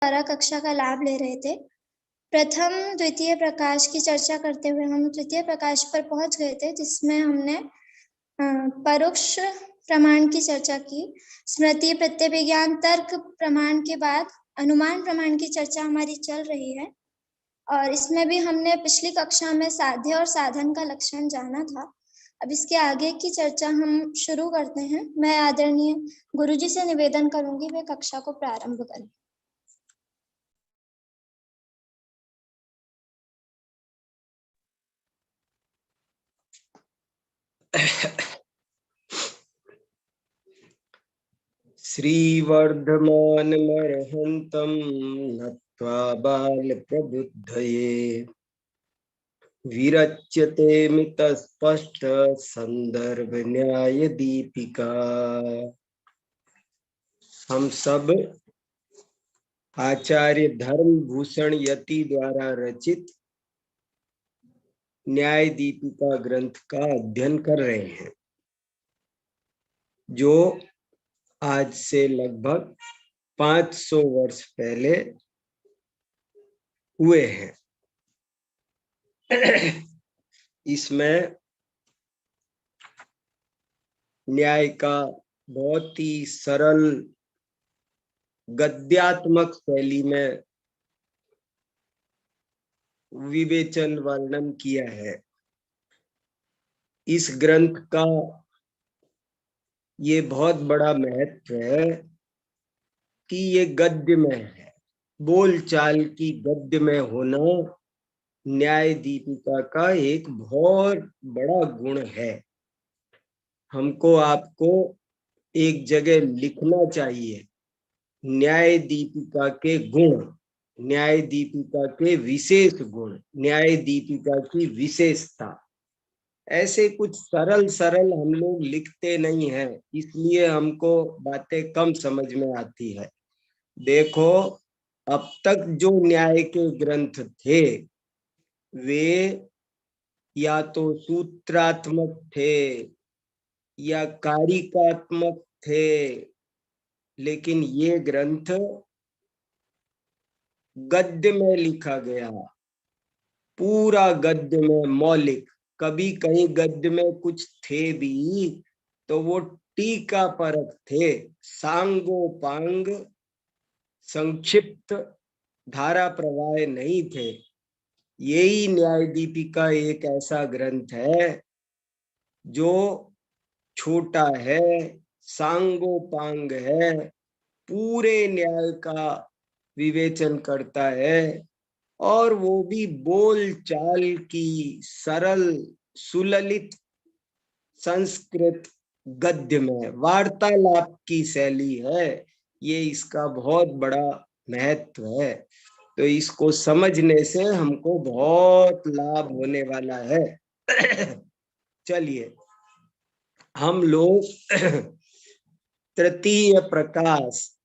द्वारा कक्षा का लाभ ले रहे थे। प्रथम द्वितीय प्रकाश की चर्चा करते हुए हम तृतीय प्रकाश पर पहुंच गए थे, जिसमें हमने परोक्ष प्रमाण की चर्चा की। स्मृति, प्रत्यभिज्ञान, तर्क प्रमाण के बाद अनुमान प्रमाण की चर्चा हमारी चल रही है और इसमें भी हमने पिछली कक्षा में साध्य और साधन का लक्षण जाना था। अब इसके आगे की चर्चा हम शुरू करते हैं। मैं आदरणीय गुरुजी से निवेदन करूंगी वे कक्षा को प्रारंभ करें। श्रीवर्धमानमर्हन्तं नत्वा बालप्रबुद्धये विरच्यते मितस्पष्ट संदर्भ न्याय दीपिका। हम सब आचार्य धर्मभूषण यति द्वारा रचित न्याय दीपिका ग्रंथ का अध्ययन कर रहे हैं, जो आज से लगभग 500 वर्ष पहले हुए हैं। इसमें न्याय का बहुत ही सरल गद्यात्मक शैली में विवेचन वर्णन किया है। इस ग्रंथ का ये बहुत बड़ा महत्व है कि ये गद्य में है। बोलचाल की गद्य में होना न्याय दीपिका का एक बहुत बड़ा गुण है। हमको आपको एक जगह लिखना चाहिए न्याय दीपिका के गुण, न्याय दीपिका के विशेष गुण, न्याय दीपिका की विशेषता। ऐसे कुछ सरल सरल हम लोग लिखते नहीं हैं, इसलिए हमको बातें कम समझ में आती है। देखो, अब तक जो न्याय के ग्रंथ थे वे या तो सूत्रात्मक थे या कारिकात्मक थे, लेकिन ये ग्रंथ गद्य में लिखा गया, पूरा गद्य में, मौलिक। कभी कहीं गद्य में कुछ थे भी तो वो टीका परक थे, सांगोपांग संक्षिप्त धारा प्रवाह नहीं थे। यही न्याय दीपिका एक ऐसा ग्रंथ है जो छोटा है, सांगोपांग है, पूरे न्याय का विवेचन करता है, और वो भी बोल चाल की सरल सुललित संस्कृत गद्य में, वार्तालाप की शैली है। ये इसका बहुत बड़ा महत्व है। तो इसको समझने से हमको बहुत लाभ होने वाला है। चलिए, हम लोग तृतीय प्रकाश,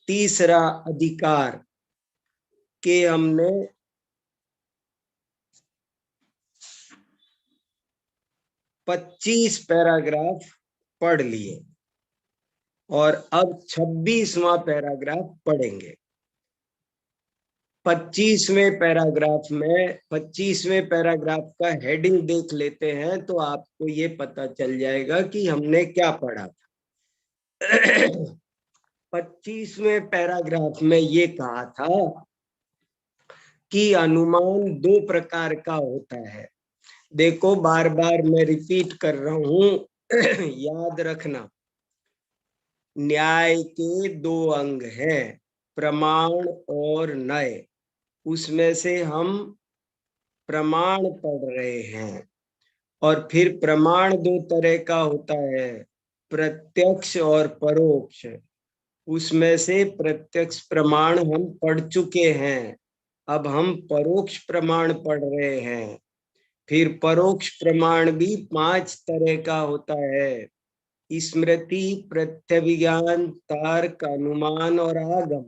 तीसरा अधिकार के हमने 25 पैराग्राफ पढ़ लिए और अब 26वां पैराग्राफ पढ़ेंगे। 25वें पैराग्राफ का हेडिंग देख लेते हैं तो आपको ये पता चल जाएगा कि हमने क्या पढ़ा था। 25वें पैराग्राफ में ये कहा था कि अनुमान दो प्रकार का होता है। देखो, बार बार मैं रिपीट कर रहा हूं, याद रखना। न्याय के दो अंग हैं, प्रमाण और नय। उसमें से हम प्रमाण पढ़ रहे हैं, और फिर प्रमाण दो तरह का होता है, प्रत्यक्ष और परोक्ष। उसमें से प्रत्यक्ष प्रमाण हम पढ़ चुके हैं, अब हम परोक्ष प्रमाण पढ़ रहे हैं। फिर परोक्ष प्रमाण भी 5 तरह का होता है, स्मृति, प्रत्यभिज्ञान, तर्क, अनुमान और आगम।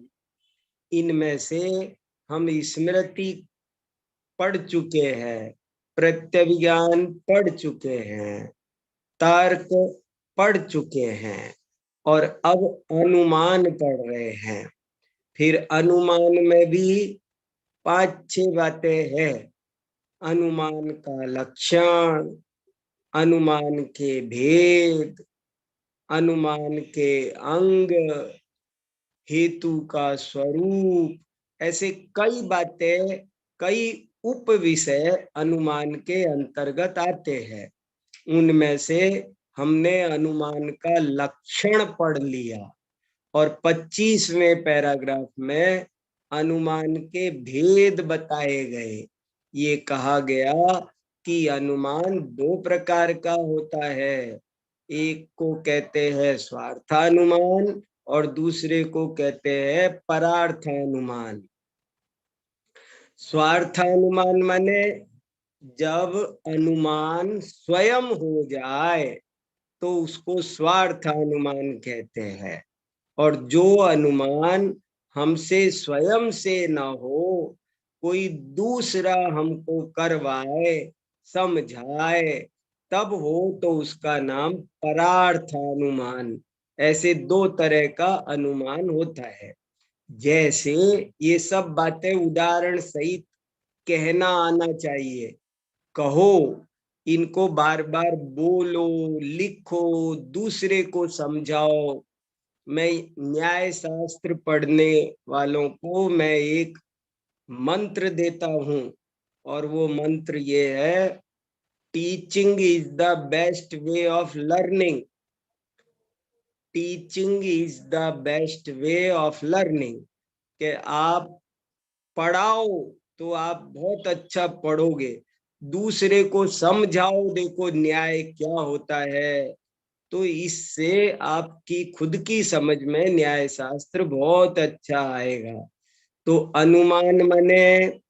इनमें से हम स्मृति पढ़ चुके हैं, प्रत्यभिज्ञान पढ़ चुके हैं, तर्क पढ़ चुके हैं, और अब अनुमान पढ़ रहे हैं। फिर अनुमान में भी 5-6 बातें हैं। अनुमान का लक्षण, अनुमान के भेद, अनुमान के अंग, हेतु का स्वरूप, ऐसे कई बातें, कई उप विषय अनुमान के अंतर्गत आते हैं। उनमें से हमने अनुमान का लक्षण पढ़ लिया और 25वें पैराग्राफ में अनुमान के भेद बताए गए। ये कहा गया कि अनुमान 2 प्रकार का होता है, एक को कहते हैं स्वार्थानुमान और दूसरे को कहते हैं परार्थानुमान। स्वार्थानुमान माने जब अनुमान स्वयं हो जाए तो उसको स्वार्थानुमान कहते हैं, और जो अनुमान हमसे स्वयं से न हो, कोई दूसरा हमको करवाए, समझाए, तब हो तो उसका नाम परार्थानुमान। ऐसे 2 तरह का अनुमान होता है। जैसे ये सब बातें उदाहरण सहित कहना आना चाहिए, कहो, इनको बार बार बोलो, लिखो, दूसरे को समझाओ। मैं न्याय शास्त्र पढ़ने वालों को मैं एक मंत्र देता हूं, और वो मंत्र ये है, teaching is the best way of learning. Teaching is the best way of learning. कि आप पढ़ाओ तो आप बहुत अच्छा पढ़ोगे, दूसरे को समझाओ, देखो न्याय क्या होता है, तो इससे आपकी खुद की समझ में न्याय शास्त्र बहुत अच्छा आएगा। तो अनुमान माने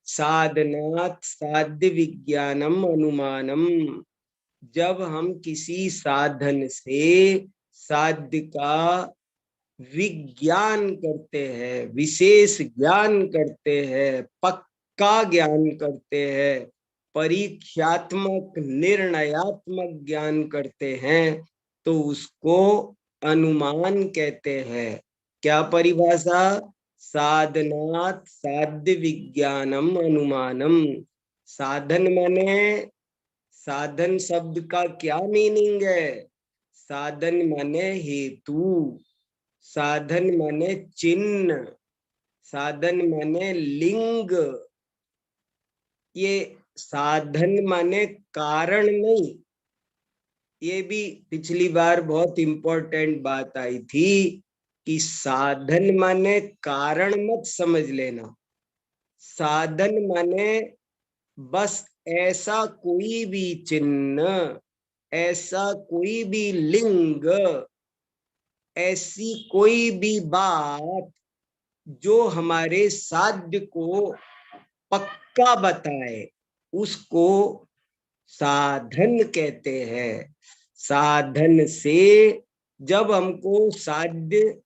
साधनात् साध्य विज्ञानम अनुमानम। जब हम किसी साधन से साध्य का विज्ञान करते हैं, विशेष ज्ञान करते हैं, पक्का ज्ञान करते हैं, परीक्षात्मक निर्णयात्मक ज्ञान करते हैं, तो उसको अनुमान कहते हैं। क्या परिभाषा? साधनात् साध्य विज्ञानम अनुमानम। साधन माने, साधन शब्द का क्या मीनिंग है? साधन माने हेतु, साधन माने चिन्ह, साधन माने लिंग। ये साधन माने कारण नहीं। ये भी पिछली बार बहुत इंपॉर्टेंट बात आई थी कि साधन माने कारण मत समझ लेना। साधन माने बस ऐसा कोई भी चिन्ह, ऐसा कोई भी लिंग, ऐसी कोई भी बात जो हमारे साध्य को पक्का बताए, उसको साधन कहते हैं। साधन से जब हमको साध्य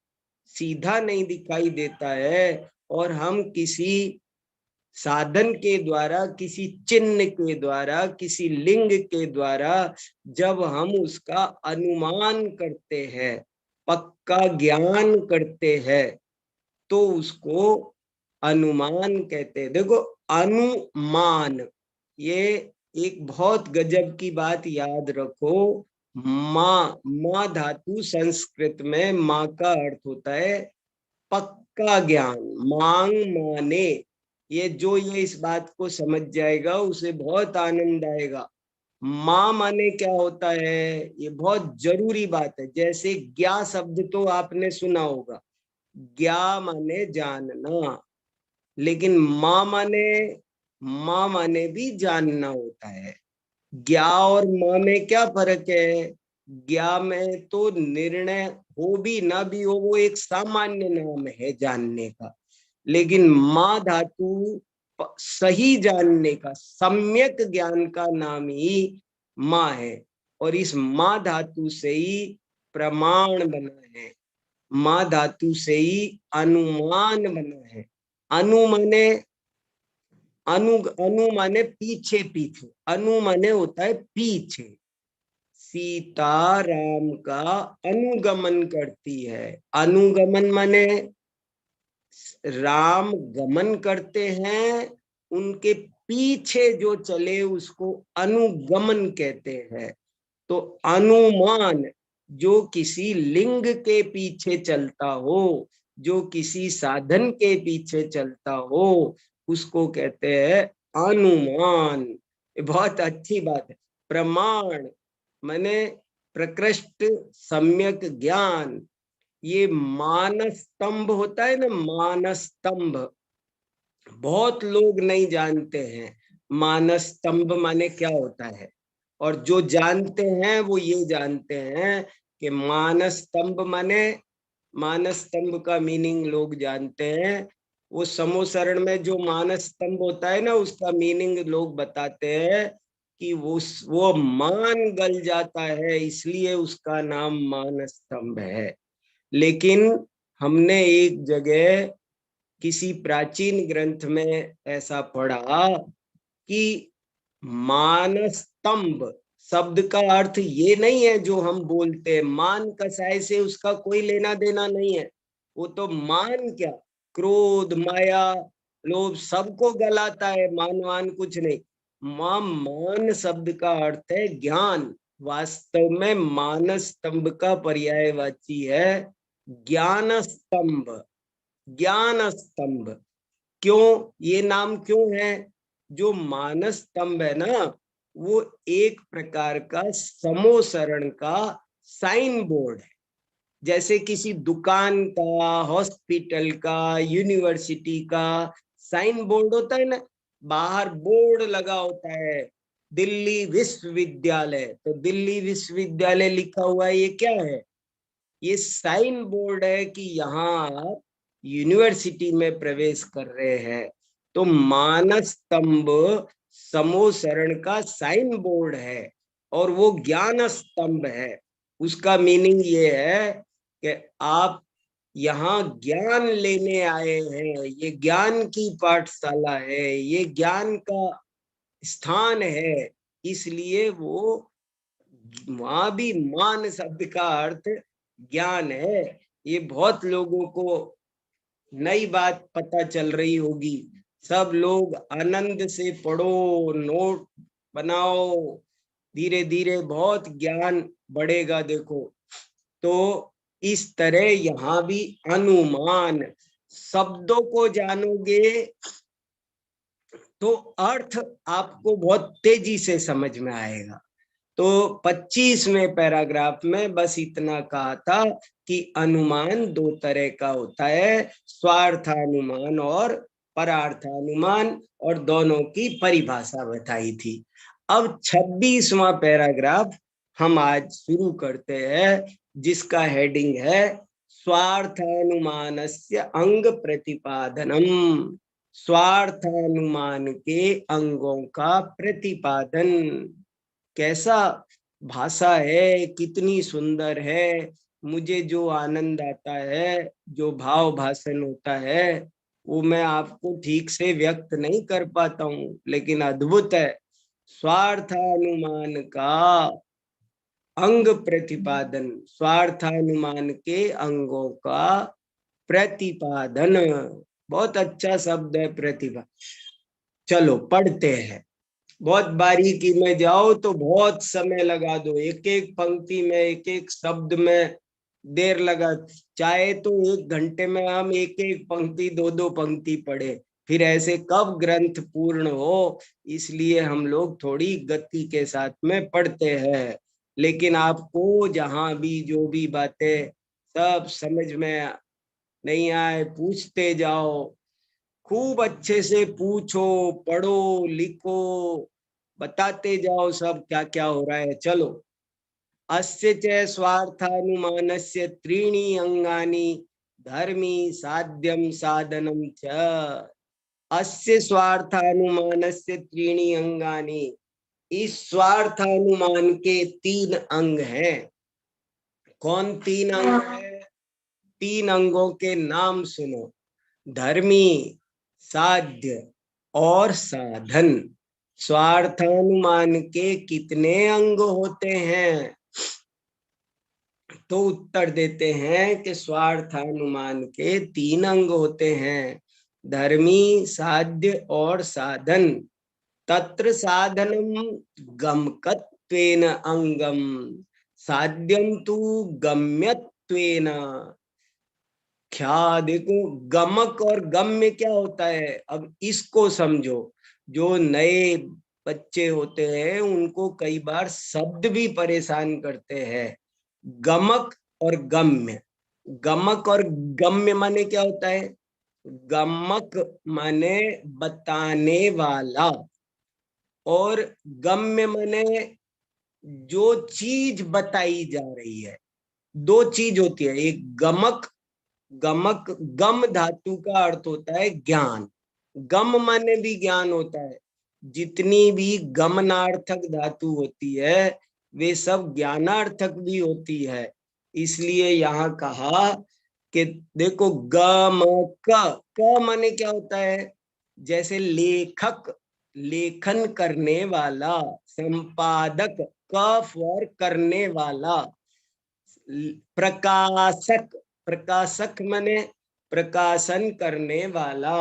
सीधा नहीं दिखाई देता है और हम किसी साधन के द्वारा, किसी चिन्ह के द्वारा, किसी लिंग के द्वारा जब हम उसका अनुमान करते हैं, पक्का ज्ञान करते हैं, तो उसको अनुमान कहते हैं। देखो, अनुमान, ये एक बहुत गजब की बात याद रखो। माँ धातु संस्कृत में माँ का अर्थ होता है पक्का ज्ञान, मांग माने। ये इस बात को समझ जाएगा उसे बहुत आनंद आएगा। माँ माने क्या होता है, ये बहुत जरूरी बात है। जैसे ज्ञा शब्द तो आपने सुना होगा, ज्ञा माने जानना, लेकिन माँ माने भी जानना होता है। ज्ञा और माँ में क्या फर्क है? ज्ञा में तो निर्णय हो भी ना भी हो, वो एक सामान्य नाम है जानने का, लेकिन माँ धातु सही जानने का, सम्यक ज्ञान का नाम ही माँ है। और इस माँ धातु से ही प्रमाण बना है, माँ धातु से ही अनुमान बना है। अनु माने पीछे पीछे, अनु माने होता है पीछे। सीता राम का अनुगमन करती है। अनुगमन माने राम गमन करते हैं, उनके पीछे जो चले उसको अनुगमन कहते हैं। तो अनुमान जो किसी लिंग के पीछे चलता हो, जो किसी साधन के पीछे चलता हो, उसको कहते हैं अनुमान। ये बहुत अच्छी बात है। प्रमाण माने प्रकृष्ट सम्यक ज्ञान। ये मानस स्तंभ होता है ना, मानस स्तंभ, बहुत लोग नहीं जानते हैं मानस स्तंभ माने क्या होता है। और जो जानते हैं वो ये जानते हैं कि मानस स्तंभ माने, मानस स्तंभ का मीनिंग लोग जानते हैं। वो समोसरण में जो मानस स्तंभ होता है ना, उसका मीनिंग लोग बताते हैं कि वो मान गल जाता है, इसलिए उसका नाम मानस स्तंभ है। लेकिन हमने एक जगह किसी प्राचीन ग्रंथ में ऐसा पढ़ा कि मानस्तंभ शब्द का अर्थ ये नहीं है जो हम बोलते हैं, मान कसाय से उसका कोई लेना देना नहीं है। वो तो मान क्या, क्रोध माया लोभ सबको गलाता है, मान कुछ नहीं। मान शब्द का अर्थ है ज्ञान। वास्तव में मानस स्तंभ का पर्यायवाची है ज्ञान स्तंभ। ज्ञान स्तंभ क्यों, ये नाम क्यों है? जो मानस स्तंभ है ना, वो एक प्रकार का समोसरण का साइन बोर्ड है। जैसे किसी दुकान का, हॉस्पिटल का, यूनिवर्सिटी का साइन बोर्ड होता है ना, बाहर बोर्ड लगा होता है दिल्ली विश्वविद्यालय, तो दिल्ली विश्वविद्यालय लिखा हुआ है, ये क्या है? ये साइन बोर्ड है कि यहाँ यूनिवर्सिटी में प्रवेश कर रहे हैं। तो मानस स्तंभ समोसरण का साइन बोर्ड है और वो ज्ञान स्तंभ है। उसका मीनिंग ये है कि आप यहाँ ज्ञान लेने आए हैं, ये ज्ञान की पाठशाला है, ये ज्ञान का स्थान है, इसलिए वो वहां भी मान शब्द का अर्थ ज्ञान है। ये बहुत लोगों को नई बात पता चल रही होगी। सब लोग आनंद से पढ़ो, नोट बनाओ, धीरे धीरे बहुत ज्ञान बढ़ेगा। देखो, तो इस तरह यहाँ भी अनुमान, शब्दों को जानोगे तो अर्थ आपको बहुत तेजी से समझ में आएगा। तो 25वें पैराग्राफ में बस इतना कहा था कि अनुमान दो तरह का होता है, स्वार्थानुमान और परार्थानुमान, और दोनों की परिभाषा बताई थी। अब 26वां पैराग्राफ हम आज शुरू करते हैं, जिसका हेडिंग है स्वार्थानुमानस्य अंग प्रतिपादनम। स्वार्थानुमान के अंगों का प्रतिपादन। कैसा भाषा है, कितनी सुंदर है। मुझे जो आनंद आता है, जो भाव भाषण होता है, वो मैं आपको ठीक से व्यक्त नहीं कर पाता हूँ, लेकिन अद्भुत है। स्वार्थानुमान का अंग प्रतिपादन, स्वार्थानुमान के अंगों का प्रतिपादन, बहुत अच्छा शब्द है प्रतिभा। चलो पढ़ते हैं। बहुत बारीकी में जाओ तो बहुत समय लगा दो, एक एक पंक्ति में, एक एक शब्द में देर लगा। चाहे तो 1 घंटे में हम एक एक पंक्ति, दो दो पंक्ति पढ़े, फिर ऐसे कब ग्रंथ पूर्ण हो। इसलिए हम लोग थोड़ी गति के साथ में पढ़ते हैं। लेकिन आपको जहां भी जो भी बातें सब समझ में नहीं आए, पूछते जाओ, खूब अच्छे से पूछो, पढ़ो, लिखो, बताते जाओ सब क्या क्या हो रहा है। चलो, अस्य च स्वार्थानुमानस्य त्रीणि अंगानि धर्मी साध्यम साधनम च। अस्य स्वार्थानुमानस्य त्रीणि अंगानि, इस स्वार्थानुमान के 3 अंग हैं। कौन 3 अंग है? 3 अंगों के नाम सुनो, धर्मी, साध्य और साधन। स्वार्थानुमान के कितने अंग होते हैं? तो उत्तर देते हैं कि स्वार्थानुमान के 3 अंग होते हैं, धर्मी, साध्य और साधन। तत्र साधनम गमकत्वेन अंगम, साध्यम तु गम्यत्वेन। क्या देखो, गमक और गम्य क्या होता है, अब इसको समझो। जो नए बच्चे होते हैं उनको कई बार शब्द भी परेशान करते हैं। गमक और गम्य, गमक और गम्य माने क्या होता है? गमक माने बताने वाला, और गम्य माने जो चीज बताई जा रही है। दो चीज होती है, एक गमक, गमक गम धातु का अर्थ होता है ज्ञान, गम माने भी ज्ञान होता है। जितनी भी गमनार्थक धातु होती है वे सब ज्ञानार्थक भी होती है। इसलिए यहाँ कहा कि देखो, क माने क्या होता है? जैसे लेखक, लेखन करने वाला, संपादक, क फॉर करने वाला, प्रकाशक, प्रकाशक माने प्रकाशन करने वाला।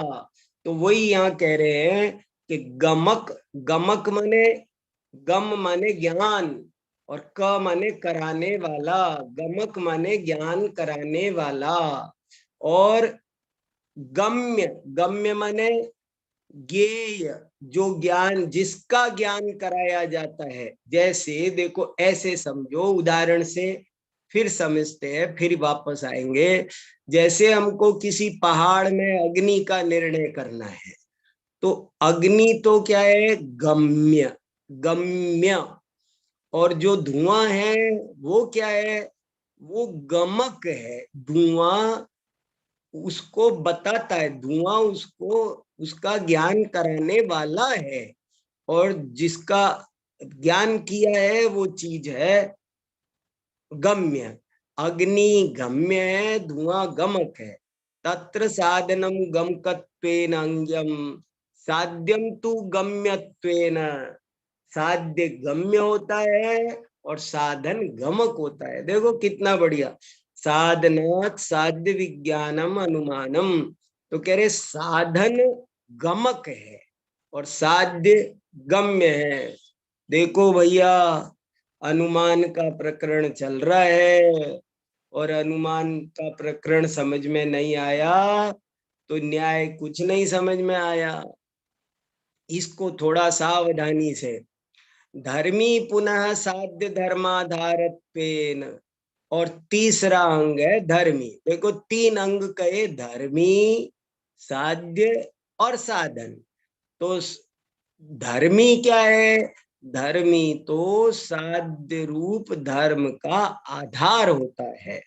तो वही यहाँ कह रहे हैं कि गमक, गमक माने गम माने ज्ञान, और क माने कराने वाला, गमक माने ज्ञान कराने वाला। और गम्य, गम्य माने ज्ञेय, जो ज्ञान, जिसका ज्ञान कराया जाता है। जैसे देखो, ऐसे समझो, उदाहरण से फिर समझते हैं, फिर वापस आएंगे। जैसे हमको किसी पहाड़ में अग्नि का निर्णय करना है, तो अग्नि तो क्या है? गम्य, गम्य। और जो धुआं है वो क्या है? वो गमक है। धुआं उसको बताता है, धुआं उसको, उसका ज्ञान कराने वाला है, और जिसका ज्ञान किया है वो चीज है गम्य। अग्नि गम्य है, धुआं गमक है। तत्र साधनम गमकत्वेन अंग्यम, साध्यम तु गम्यत्वेन। साध्य गम्य होता है और साधन गमक होता है। देखो कितना बढ़िया, साधनात् साध्य विज्ञानम अनुमानम। तो कह रहे साधन गमक है और साध्य गम्य है। देखो भैया, अनुमान का प्रकरण चल रहा है, और अनुमान का प्रकरण समझ में नहीं आया तो न्याय कुछ नहीं समझ में आया। इसको थोड़ा सावधानी से, धर्मी पुनः साध्य धर्माधारत्वेन, और तीसरा अंग है धर्मी। देखो 3 अंग कहे, धर्मी, साध्य और साधन। तो धर्मी क्या है? धर्मी तो साध्य रूप धर्म का आधार होता है,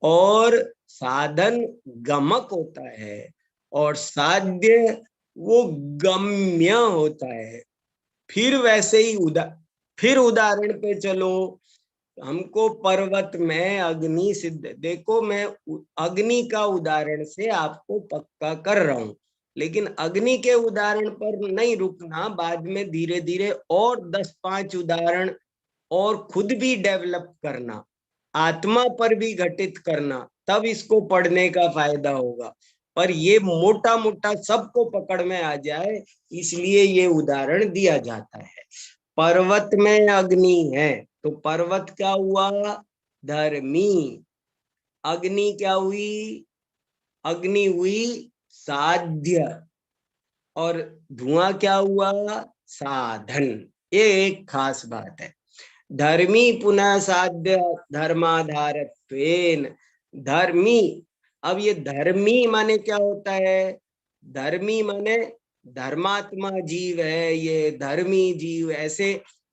और साधन गमक होता है, और साध्य वो गम्य होता है। फिर वैसे ही फिर उदाहरण पे चलो। हमको पर्वत में अग्नि सिद्ध, देखो मैं अग्नि का उदाहरण से आपको पक्का कर रहा हूं, लेकिन अग्नि के उदाहरण पर नहीं रुकना, बाद में धीरे धीरे और 10-5 उदाहरण और खुद भी डेवलप करना, आत्मा पर भी घटित करना, तब इसको पढ़ने का फायदा होगा। पर ये मोटा मोटा सबको पकड़ में आ जाए, इसलिए ये उदाहरण दिया जाता है। पर्वत में अग्नि है, तो पर्वत क्या हुआ? धर्मी। अग्नि क्या हुई? अग्नि हुई साध्य। और धुआं क्या हुआ? साधन। ये एक खास बात है। धर्मी पुनः साध्य धर्माधारत्वेन, धर्मी। अब ये धर्मी माने क्या होता है? धर्मी माने धर्मात्मा जीव है, ये धर्मी जीव। ऐसे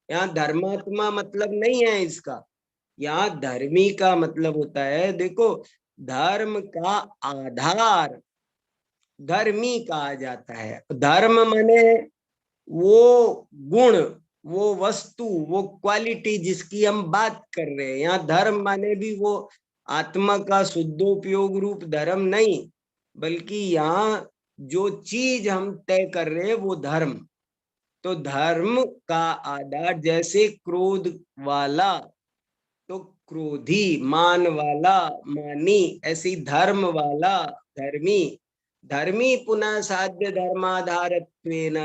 यहाँ धर्मात्मा मतलब नहीं है इसका, यहाँ धर्मी का मतलब होता है, देखो, धर्म का आधार धर्मी कहा जाता है। धर्म माने वो गुण, वो वस्तु, वो क्वालिटी जिसकी हम बात कर रहे हैं। यहाँ धर्म माने भी वो आत्मा का शुद्धोपयोग रूप धर्म नहीं, बल्कि यहाँ जो चीज हम तय कर रहे हैं वो धर्म। तो धर्म का आधार, जैसे क्रोध वाला, तो क्रोधी, मान वाला, मानी, ऐसी धर्म वाला, धर्मी, धर्मी पुनः साध्य धर्माधारत्वेन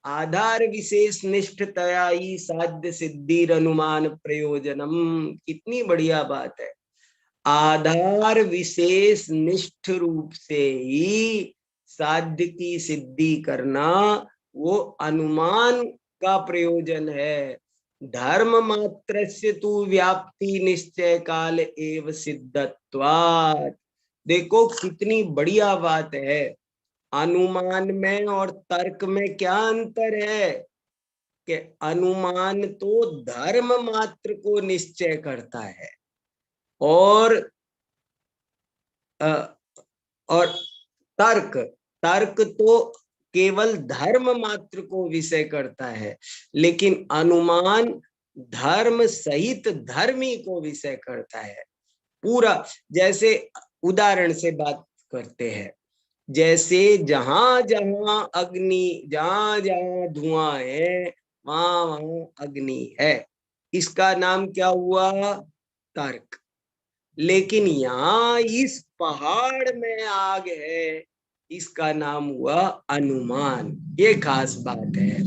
आधार विशेष निष्ठतया ही साध्य सिद्धिर अनुमान प्रयोजनम। कितनी बढ़िया बात है। आधार विशेष निष्ठ रूप से ही साध्य की सिद्धि करना वो अनुमान का प्रयोजन है। धर्म मात्रस्य तु व्याप्ति निश्चय काल एव सिद्धत्वात्। देखो कितनी बढ़िया बात है। अनुमान में और तर्क में क्या अंतर है कि अनुमान तो धर्म मात्र को निश्चय करता है और तर्क तर्क तो केवल धर्म मात्र को विषय करता है, लेकिन अनुमान धर्म सहित धर्मी को विषय करता है पूरा। जैसे उदाहरण से बात करते हैं, जैसे जहां जहां अग्नि, जहां जहां धुआं है वहां वहां अग्नि है, इसका नाम क्या हुआ? तर्क। लेकिन यहाँ इस पहाड़ में आग है, इसका नाम हुआ अनुमान। ये खास बात है।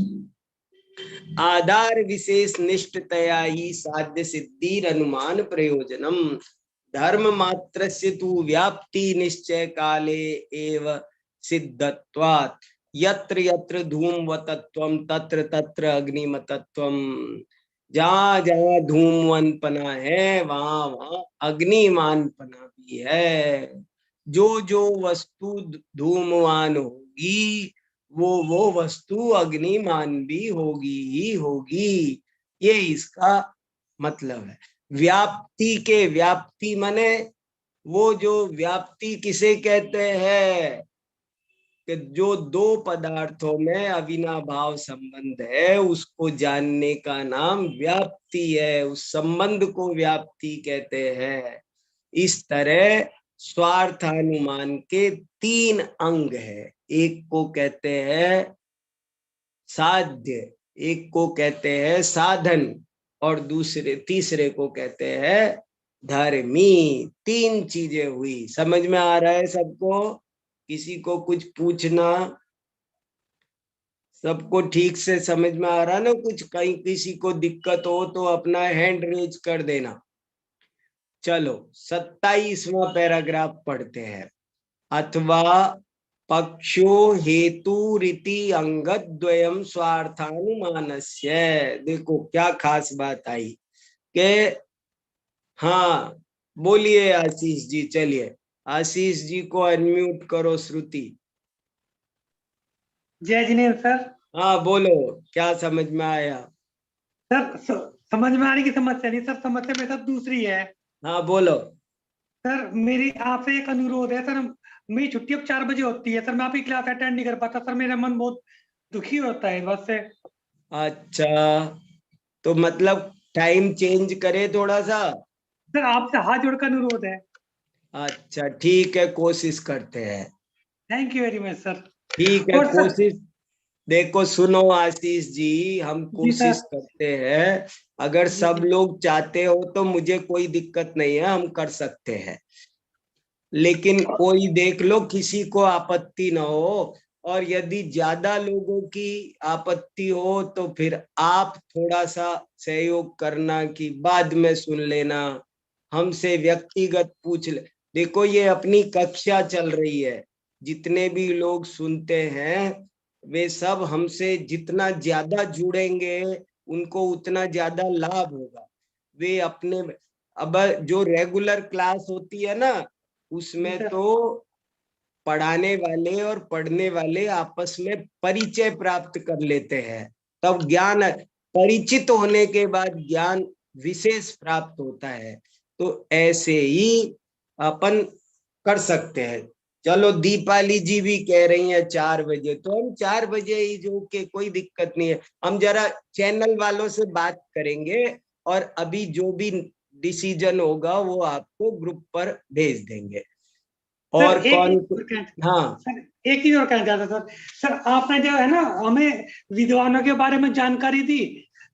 आधार विशेष निष्ठतया ही साध्य सिद्धि अनुमान प्रयोजनम धर्म मात्रस्य तु व्याप्ति निश्चय काले एव सिद्धत्वात् यत्र यत्र धूमवतत्वम तत्र तत्र अग्निमतत्वम। जहां जहां धूमवनपना है वहां वहां अग्निमानपना भी है। जो जो वस्तु धूमवान होगी वो वस्तु अग्निमान भी होगी ही होगी। ये इसका मतलब है। व्याप्ति के व्याप्ति माने वो जो व्याप्ति किसे कहते हैं कि जो दो पदार्थों में अविनाभाव संबंध है उसको जानने का नाम व्याप्ति है, उस संबंध को व्याप्ति कहते हैं। इस तरह स्वार्थानुमान के तीन अंग है। एक को कहते हैं साध्य, एक को कहते हैं साधन और तीसरे को कहते हैं धर्मी। तीन चीजें हुई। समझ में आ रहा है सबको? किसी को कुछ पूछना? सबको ठीक से समझ में आ रहा ना? कुछ कहीं किसी को दिक्कत हो तो अपना हैंड रेज कर देना। चलो 27वां पैराग्राफ पढ़ते हैं। अथवा पक्षो हेतु रीति अंगद्वयम स्वार्थानुमानस्य। देखो क्या खास बात आई के हाँ बोलिए आशीष जी। चलिए आशीष जी को अनम्यूट करो। श्रुति। जय जिनेन्द्र सर। हाँ बोलो, क्या समझ में आया? सर समझ में आने की समस्या नहीं सर, समस्या मेरे साथ दूसरी है। हाँ बोलो। सर मेरी आपसे एक अनुरोध है सर, मेरी छुट्टी अब 4 बजे होती है सर, मैं आपकी क्लास अटेंड नहीं कर पाता सर, मेरा मन बहुत दुखी होता है बस से। अच्छा तो मतलब टाइम चेंज करे थोड़ा सा? सर आपसे हाथ जोड़कर अनुरोध है। अच्छा ठीक है, कोशिश करते हैं। Thank you very much sir. ठीक है और सर कोशिश। देखो सुनो आशीष जी, हम जी कोशिश सर। करते हैं। अगर जी सब लोग चाहते हो तो मुझे कोई दिक्कत नहीं है, हम कर सकते हैं। लेकिन कोई देख लो किसी को आपत्ति ना हो, और यदि ज्यादा लोगों की आपत्ति हो तो फिर आप थोड़ा सा सहयोग करना कि बाद में सुन लेना, हमसे व्यक्तिगत पूछ ले। देखो ये अपनी कक्षा चल रही है, जितने भी लोग सुनते हैं वे सब हमसे जितना ज्यादा जुड़ेंगे उनको उतना ज्यादा लाभ होगा। वे अपने अब जो रेगुलर क्लास होती है ना उसमें तो पढ़ाने वाले और पढ़ने वाले आपस में परिचय प्राप्त कर लेते हैं, तब ज्ञान परिचित होने के बाद ज्ञान विशेष प्राप्त होता है। तो ऐसे ही अपन कर सकते हैं। चलो दीपाली जी भी कह रही हैं 4 बजे, तो हम 4 बजे ही जो के कोई दिक्कत नहीं है। हम जरा चैनल वालों से बात करेंगे और अभी जो भी डिसीजन होगा वो आपको ग्रुप पर भेज देंगे। और कौन? हाँ सर एक चीज और कहना चाहता सर, सर आपने जो है ना हमें विद्वानों के बारे में जानकारी दी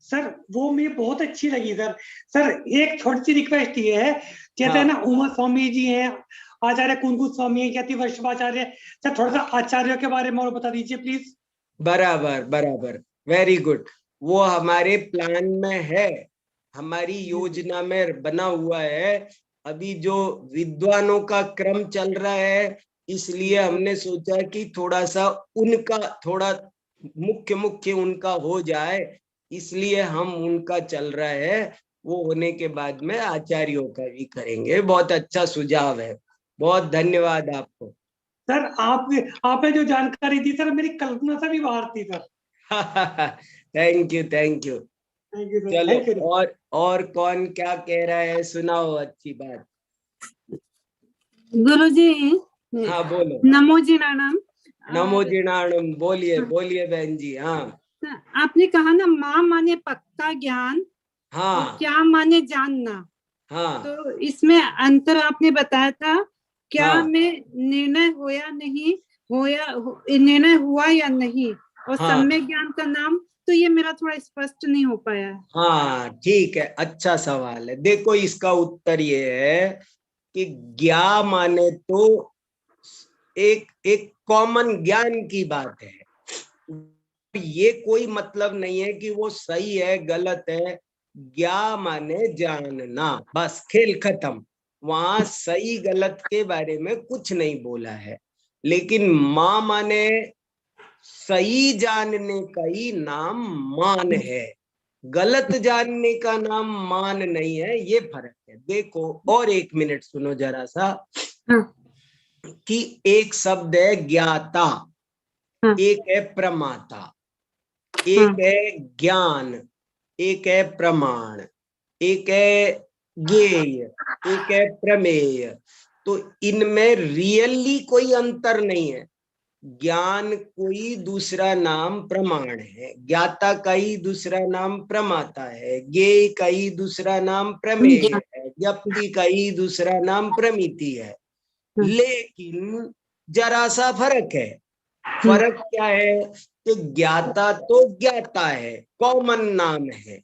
सर वो मुझे बहुत अच्छी लगी सर। सर एक छोटी सी रिक्वेस्ट ये है, कहते हैं ना उमा स्वामी जी हैं, आचार्य कुंकु स्वामी है, कहती वैष्णवाचार्य, सर थोड़ा सा आचार्यों के बारे में और बता दीजिए प्लीज। बराबर बराबर, वेरी गुड। वो हमारे प्लान में है, हमारी योजना में बना हुआ है। अभी जो विद्वानों का क्रम चल रहा है, इसलिए हमने सोचा कि थोड़ा सा उनका थोड़ा मुख्य उनका हो जाए, इसलिए हम उनका चल रहा है। वो होने के बाद में आचार्यों का भी करेंगे। बहुत अच्छा सुझाव है, बहुत धन्यवाद आपको। सर आपने जो जानकारी दी सर, मेरी कल्पना से भी बाहर थी sir. Thank you thank you. Thank you sir, चलो, थैंक यू। और कौन क्या कह रहा है, सुनाओ अच्छी बात। गुरुजी, हाँ बोलो। नमो जी नाम। नमो जिनाणम, बोलिए बोलिए बहन जी। हाँ आपने कहा ना माँ माने पक्का ज्ञान, हाँ क्या माने जानना। हाँ तो इसमें अंतर आपने बताया था, क्या हाँ में निर्णय होया नहीं होया, निर्णय हुआ या नहीं, और हाँ सम्यक ज्ञान का नाम, तो ये मेरा थोड़ा स्पष्ट नहीं हो पाया है। हाँ, ठीक है, अच्छा सवाल है। देखो इसका उत्तर ये है कि ज्ञा माने तो एक एक कॉमन ज्ञान की बात है। ये कोई मतलब नहीं है कि वो सही है गलत है। ज्ञा माने जानना, बस खेल खत्म। वहां सही गलत के बारे में कुछ नहीं बोला है। लेकिन माँ माने सही जानने का ही नाम मान है, गलत जानने का नाम मान नहीं है। ये फर्क है। देखो और एक मिनट सुनो जरा सा, कि एक शब्द है ज्ञाता, एक है प्रमाता, एक है ज्ञान, एक है प्रमाण, एक है ज्ञेय, एक है प्रमेय। तो इनमें रियली कोई अंतर नहीं है। ज्ञान कोई दूसरा नाम प्रमाण है, ज्ञाता का ही दूसरा नाम प्रमाता है, ज्ञेय का ही दूसरा नाम प्रमेय है, ज्ञप्ति का ही दूसरा नाम प्रमिति है। लेकिन जरा सा फर्क है। फर्क क्या है कि ज्ञाता तो ज्ञाता है, कॉमन नाम है,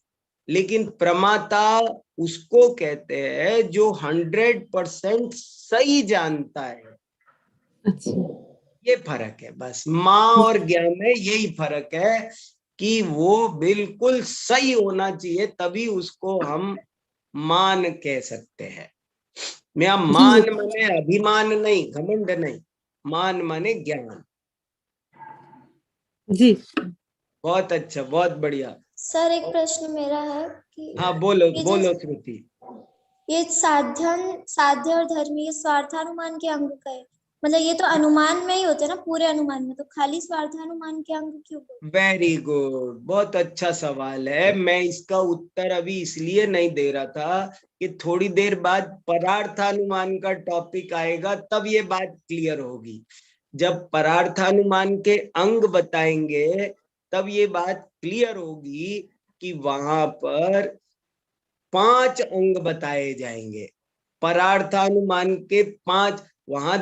लेकिन प्रमाता उसको कहते हैं जो 100% सही जानता है। ये फर्क है बस। माँ और ज्ञान में यही फर्क है कि वो बिल्कुल सही होना चाहिए, तभी उसको हम मान कह सकते हैं। मैं मान माने अभिमान नहीं, घमंड नहीं, मान माने ज्ञान। जी बहुत अच्छा, बहुत बढ़िया। सर एक प्रश्न मेरा है कि हाँ बोलो ये जो बोलो श्रुति। ये साध्य और धर्मी ये स्वार्थानुमान के अंग का है, मतलब ये तो अनुमान में ही होते हैं ना, पूरे अनुमान में, तो खाली स्वार्थानुमान के अंग क्यों बोलते? वेरी गुड, बहुत अच्छा सवाल है। मैं इसका उत्तर अभी इसलिए नहीं दे रहा था कि थोड़ी देर बाद परार्थानुमान का टॉपिक आएगा, तब ये बात क्लियर होगी। जब परार्थानुमान के अंग बताएंगे तब ये बात क्लियर होगी कि वहां पर 5 अंग बताए जाएंगे। परार्थानुमान के 5। वहां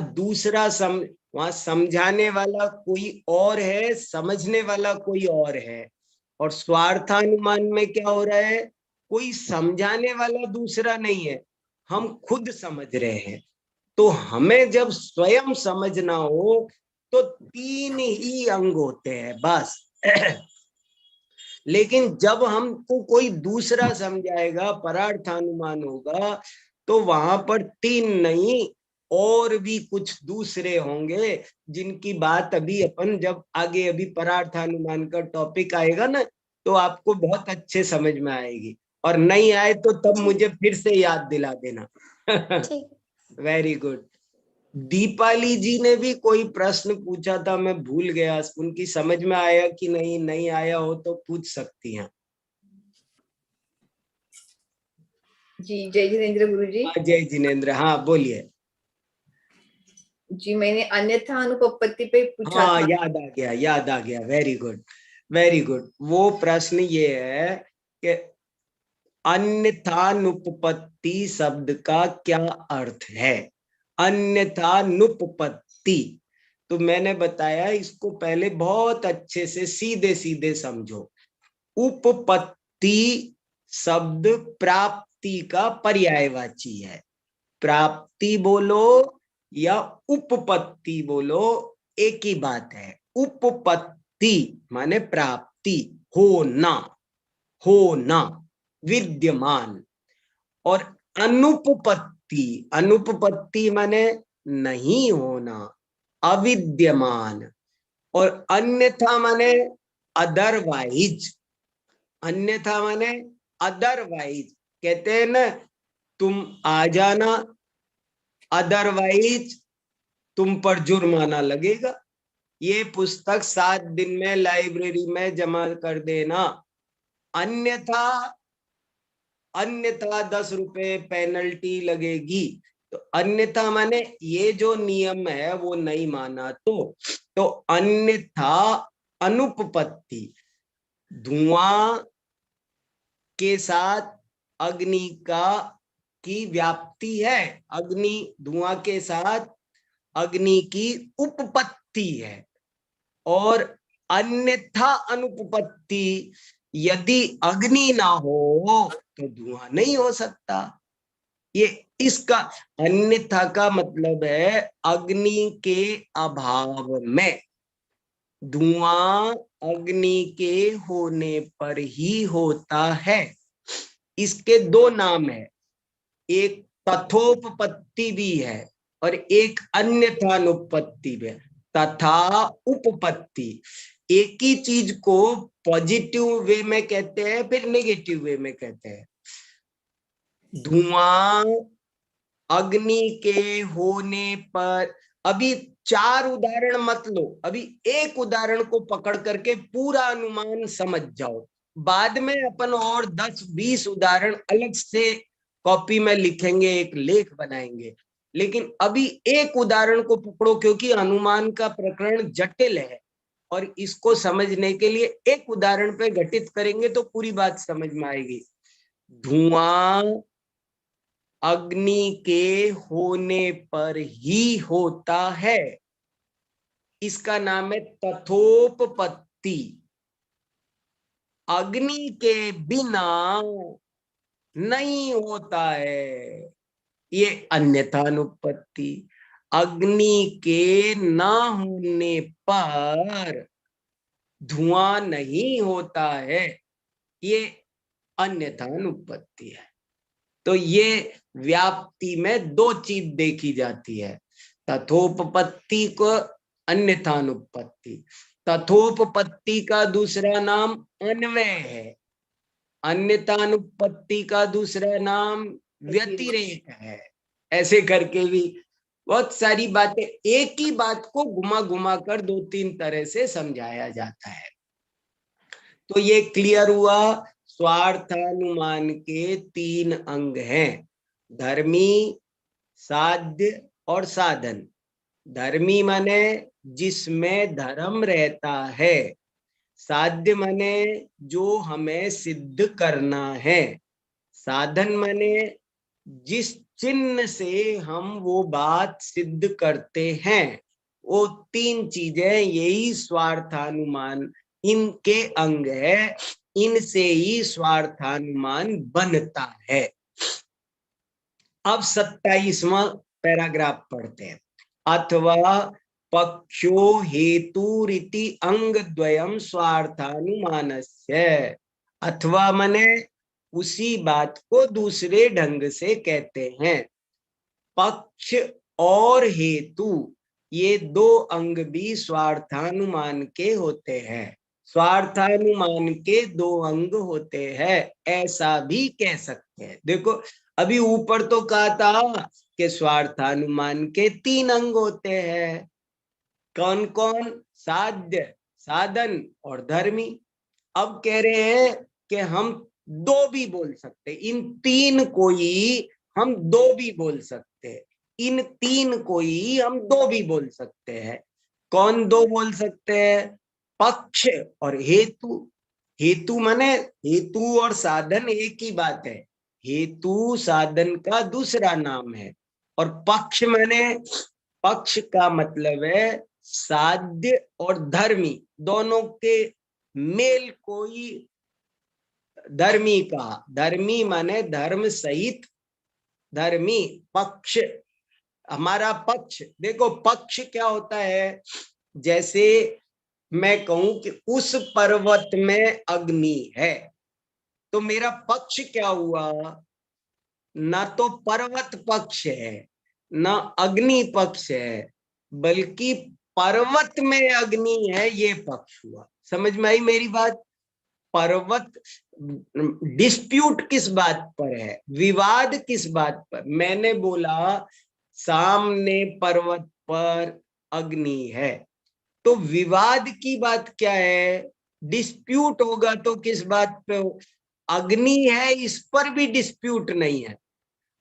वहां समझाने वाला कोई और है, समझने वाला कोई और है। और स्वार्थानुमान में क्या हो रहा है, कोई समझाने वाला दूसरा नहीं है, हम खुद समझ रहे हैं। तो हमें जब स्वयं समझना हो तो 3 ही अंग होते हैं बस। लेकिन जब हमको कोई दूसरा समझाएगा, परार्थानुमान होगा, तो वहां पर 3 नहीं और भी कुछ दूसरे होंगे, जिनकी बात अभी अपन जब आगे अभी परार्थानुमान का टॉपिक आएगा ना, तो आपको बहुत अच्छे समझ में आएगी। और नहीं आए तो तब मुझे फिर से याद दिला देना। Very good. दीपाली जी ने भी कोई प्रश्न पूछा था, मैं भूल गया। उनकी समझ में आया कि नहीं? नहीं आया हो तो पूछ सकती हैं। जी जय जिनेन्द्र गुरु जी। जय जिनेन्द्र। हाँ बोलिए। जी मैंने अन्यथा अनुपपत्ति पे पूछा हाँ था। याद आ गया, याद आ गया। Very good, very good. वो प्रश्न ये है कि अन्यथानुपपत्ति शब्द का क्या अर्थ है। अन्यथानुपपत्ति, तो मैंने बताया इसको पहले बहुत अच्छे से सीधे सीधे समझो। उपपत्ति शब्द प्राप्ति का पर्यायवाची है। प्राप्ति बोलो या उपपत्ति बोलो, एक ही बात है। उपपत्ति माने प्राप्ति, होना, होना, विद्यमान। और अनुपपत्ति, अनुपपत्ति माने नहीं होना, अविद्यमान। और अन्यथा माने अदरवाइज, अन्यथा माने अदरवाइज। कहते हैं ना, तुम आ जाना, अदरवाइज तुम पर जुर्माना लगेगा। ये पुस्तक 7 दिन में लाइब्रेरी में जमा कर देना, अन्यथा 10 रुपए पेनल्टी लगेगी। तो अन्यथा माने ये जो नियम है वो नहीं माना तो अन्यथा अनुपपत्ति। धुआं के साथ अग्नि की व्याप्ति है, अग्नि, धुआं के साथ अग्नि की उपपत्ति है। और अन्यथा अनुपपत्ति, यदि अग्नि ना हो तो धुआं नहीं हो सकता। ये इसका अन्यथा का मतलब है अग्नि के अभाव में। धुआं अग्नि के होने पर ही होता है। इसके 2 नाम है, एक तथोपपत्ति भी है और एक अन्यथानुपपत्ति भी है। तथा उपपत्ति, एक ही चीज को पॉजिटिव वे में कहते हैं, फिर नेगेटिव वे में कहते हैं। धुआं अग्नि के होने पर, अभी 4 उदाहरण मत लो, अभी एक उदाहरण को पकड़ करके पूरा अनुमान समझ जाओ। बाद में अपन और 10-20 उदाहरण अलग से कॉपी में लिखेंगे, एक लेख बनाएंगे। लेकिन अभी एक उदाहरण को पकड़ो, क्योंकि अनुमान का प्रकरण जटिल है और इसको समझने के लिए एक उदाहरण पे घटित करेंगे तो पूरी बात समझ में आएगी। धुआं अग्नि के होने पर ही होता है, इसका नाम है तथोपपत्ति। अग्नि के बिना नहीं होता है, ये अन्यथानुपपत्ति। अग्नि के ना होने पर धुआं नहीं होता है, ये अन्यथानुपपत्ति है। तो ये व्याप्ति में 2 चीज देखी जाती है, तथोपपत्ति को अन्यथानुपपत्ति। तथोपपत्ति का दूसरा नाम अन्वय है, अन्यथानुपपत्ति का दूसरा नाम व्यतिरेक है। ऐसे करके भी बहुत सारी बातें, एक ही बात को घुमा घुमा कर 2-3 तरह से समझाया जाता है। तो ये क्लियर हुआ, स्वार्थानुमान के 3 अंग हैं, धर्मी, साध्य और साधन। धर्मी माने जिसमें धर्म रहता है, साध्य माने जो हमें सिद्ध करना है, साधन माने जिस चिन्ह से हम वो बात सिद्ध करते हैं। वो 3 चीजें, यही स्वार्थानुमान, इनके अंग है, इनसे ही स्वार्थानुमान बनता है। अब 27वां पैराग्राफ पढ़ते हैं। अथवा पक्षो हेतुरिति अंग द्वयम स्वार्थानुमानस्य। अथवा माने उसी बात को दूसरे ढंग से कहते हैं। पक्ष और हेतु, ये 2 अंग भी स्वार्थानुमान के होते हैं। स्वार्थानुमान के 2 अंग होते हैं, ऐसा भी कह सकते हैं। देखो, अभी ऊपर तो कहा था कि स्वार्थानुमान के 3 अंग होते हैं। कौन कौन? साध्य, साधन और धर्मी। अब कह रहे हैं कि हम 2 भी बोल सकते, इन 3 को ही हम 2 भी बोल सकते हैं, इन 3 को ही हम 2 भी बोल सकते हैं। कौन 2 बोल सकते हैं? पक्ष और हेतु। हेतु माने हेतु और साधन एक ही बात है, हेतु साधन का दूसरा नाम है। और पक्ष माने, पक्ष का मतलब है साध्य और धर्मी दोनों के मेल को ही धर्मी का, धर्मी माने धर्म सहित, धर्मी पक्ष, हमारा पक्ष। देखो पक्ष क्या होता है, जैसे मैं कहूं कि उस पर्वत में अग्नि है, तो मेरा पक्ष क्या हुआ, ना तो पर्वत पक्ष है ना अग्नि पक्ष है, बल्कि पर्वत में अग्नि है, ये पक्ष हुआ। समझ में आई मेरी बात? पर्वत, डिस्प्यूट किस बात पर है, विवाद किस बात पर? मैंने बोला सामने पर्वत पर अग्नि है, तो विवाद की बात क्या है, डिस्प्यूट होगा तो किस बात पे हो? अग्नि है इस पर भी डिस्प्यूट नहीं है,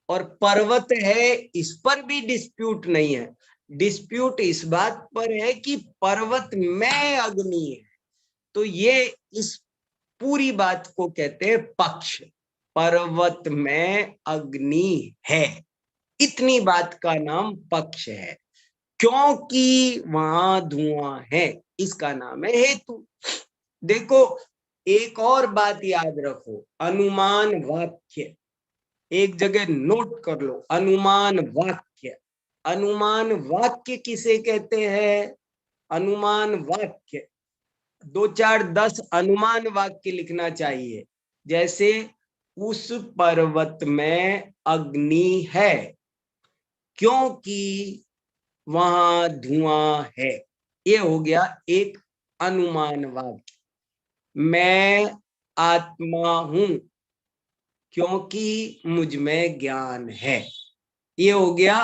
और पर्वत है इस पर भी डिस्प्यूट नहीं है। डिस्प्यूट इस बात पर है कि पर्वत में अग्नि है। तो ये इस पूरी बात को कहते हैं पक्ष, पर्वत में अग्नि है, इतनी बात का नाम पक्ष है। क्योंकि वहां धुआं है, इसका नाम है हेतु। देखो एक और बात याद रखो, अनुमान वाक्य, एक जगह नोट कर लो, अनुमान वाक्य। अनुमान वाक्य किसे कहते हैं? अनुमान वाक्य 2 4 10 अनुमान वाक्य लिखना चाहिए, जैसे उस पर्वत में अग्नि है क्योंकि वहां धुआं है, ये हो गया एक अनुमान वाक्य। मैं आत्मा हूं क्योंकि मुझ में ज्ञान है, ये हो गया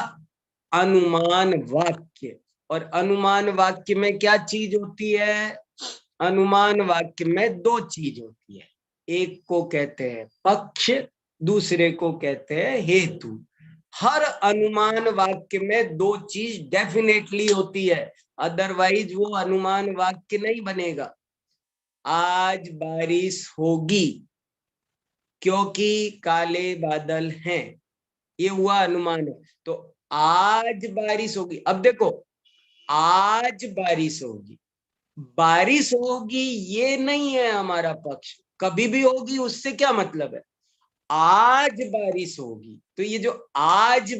अनुमान वाक्य। और अनुमान वाक्य में क्या चीज होती है? अनुमान वाक्य में 2 चीज होती है, एक को कहते हैं पक्ष, दूसरे को कहते हैं हेतु। हर अनुमान वाक्य में 2 चीज डेफिनेटली होती है, अदरवाइज वो अनुमान वाक्य नहीं बनेगा। आज बारिश होगी क्योंकि काले बादल हैं, ये हुआ अनुमान है। तो आज बारिश होगी, अब देखो आज बारिश होगी, बारिश होगी ये नहीं है हमारा पक्ष, कभी भी होगी उससे क्या मतलब है, आज बारिश होगी। तो ये जो आज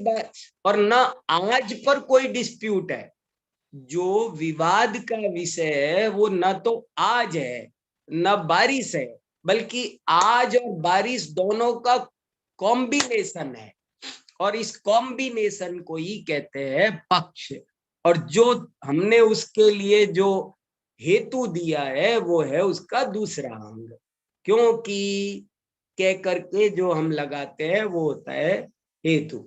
और ना आज पर कोई डिस्प्यूट है, जो विवाद का विषय है वो न तो आज है न बारिश है, बल्कि आज और बारिश दोनों का कॉम्बिनेशन है, और इस कॉम्बिनेशन को ही कहते हैं पक्ष। और जो हमने उसके लिए जो हेतु दिया है वो है उसका दूसरा अंग, क्योंकि कह करके जो हम लगाते हैं वो होता है हेतु।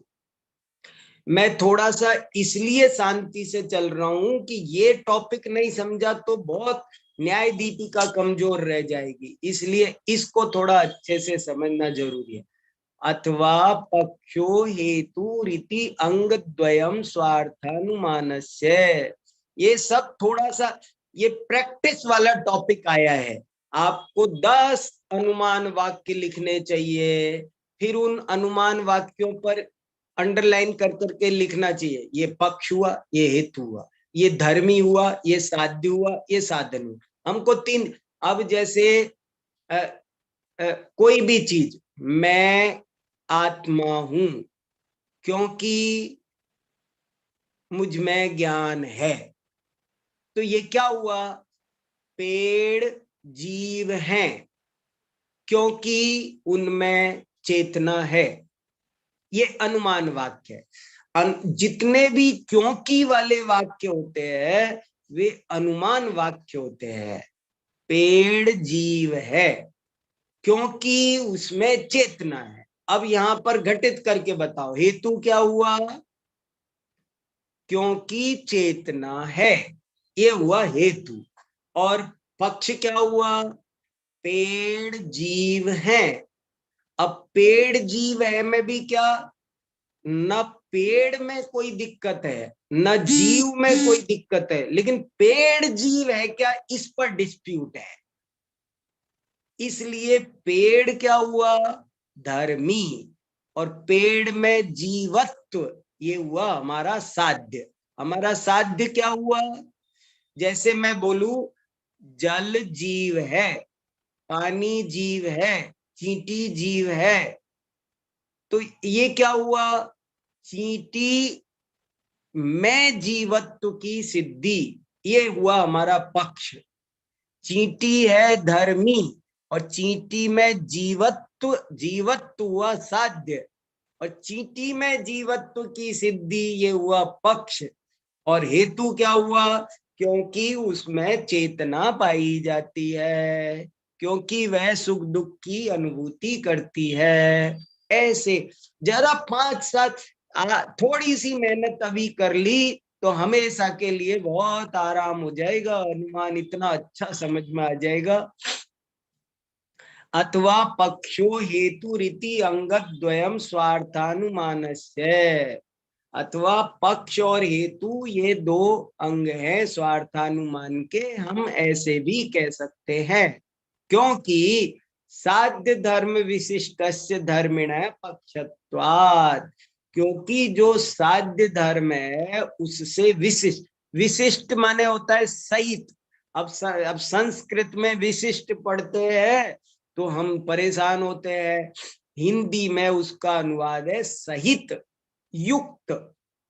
मैं थोड़ा सा इसलिए शांति से चल रहा हूं कि ये टॉपिक नहीं समझा तो बहुत न्याय दीपिका कमजोर रह जाएगी, इसलिए इसको थोड़ा अच्छे से समझना जरूरी है। अथवा पक्षो हेतु रीति अंग द्वयम स्वार्थानुमानस्य, ये सब थोड़ा सा ये प्रैक्टिस वाला टॉपिक आया है। आपको 10 अनुमान वाक्य लिखने चाहिए, फिर उन अनुमान वाक्यों पर अंडरलाइन कर करके लिखना चाहिए, ये पक्ष हुआ, ये हेतु हुआ, ये धर्मी हुआ, ये साध्य हुआ, ये साधन हुआ। हमको 3, अब जैसे कोई भी चीज, मैं आत्मा हूं क्योंकि मुझ में ज्ञान है, तो ये क्या हुआ, पेड़ जीव हैं क्योंकि उनमें चेतना है, ये अनुमान वाक्य है। जितने भी क्योंकि वाले वाक्य होते हैं वे अनुमान वाक्य होते हैं। पेड़ जीव है क्योंकि उसमें चेतना है। अब यहां पर घटित करके बताओ, हेतु क्या हुआ, क्योंकि चेतना है, ये हुआ हेतु। और पक्ष क्या हुआ, पेड़ जीव है। अब पेड़ जीव है में भी क्या, न पेड़ में कोई दिक्कत है न जीव में कोई दिक्कत है, लेकिन पेड़ जीव है क्या, इस पर डिस्प्यूट है। इसलिए पेड़ क्या हुआ, धर्मी, और पेड़ में जीवत्व ये हुआ हमारा साध्य। हमारा साध्य क्या हुआ, जैसे मैं बोलूं जल जीव है, पानी जीव है, चींटी जीव है, तो ये क्या हुआ, चींटी में जीवत्व की सिद्धि, ये हुआ हमारा पक्ष। चींटी है धर्मी और चींटी में जीवत्व हुआ साध्य, और चींटी में जीवत्व की सिद्धि ये हुआ पक्ष। और हेतु क्या हुआ, क्योंकि उसमें चेतना पाई जाती है, क्योंकि वह सुख दुख की अनुभूति करती है। ऐसे जरा 5-7 थोड़ी सी मेहनत अभी कर ली तो हमेशा के लिए बहुत आराम हो जाएगा, अनुमान इतना अच्छा समझ में आ जाएगा। अथवा पक्षो हेतु रीति अंगत द्वयम स्वार्थानुमानस्य, अथवा पक्ष और हेतु ये दो अंग हैं स्वार्थानुमान के, हम ऐसे भी कह सकते हैं। क्योंकि साध्य धर्म विशिष्टस्य धर्मिणः पक्षत्वात्, क्योंकि जो साध्य धर्म है उससे विशिष्ट, विशिष्ट माने होता है सहित। अब संस्कृत में विशिष्ट पढ़ते हैं तो हम परेशान होते हैं, हिंदी में उसका अनुवाद है सहित, युक्त,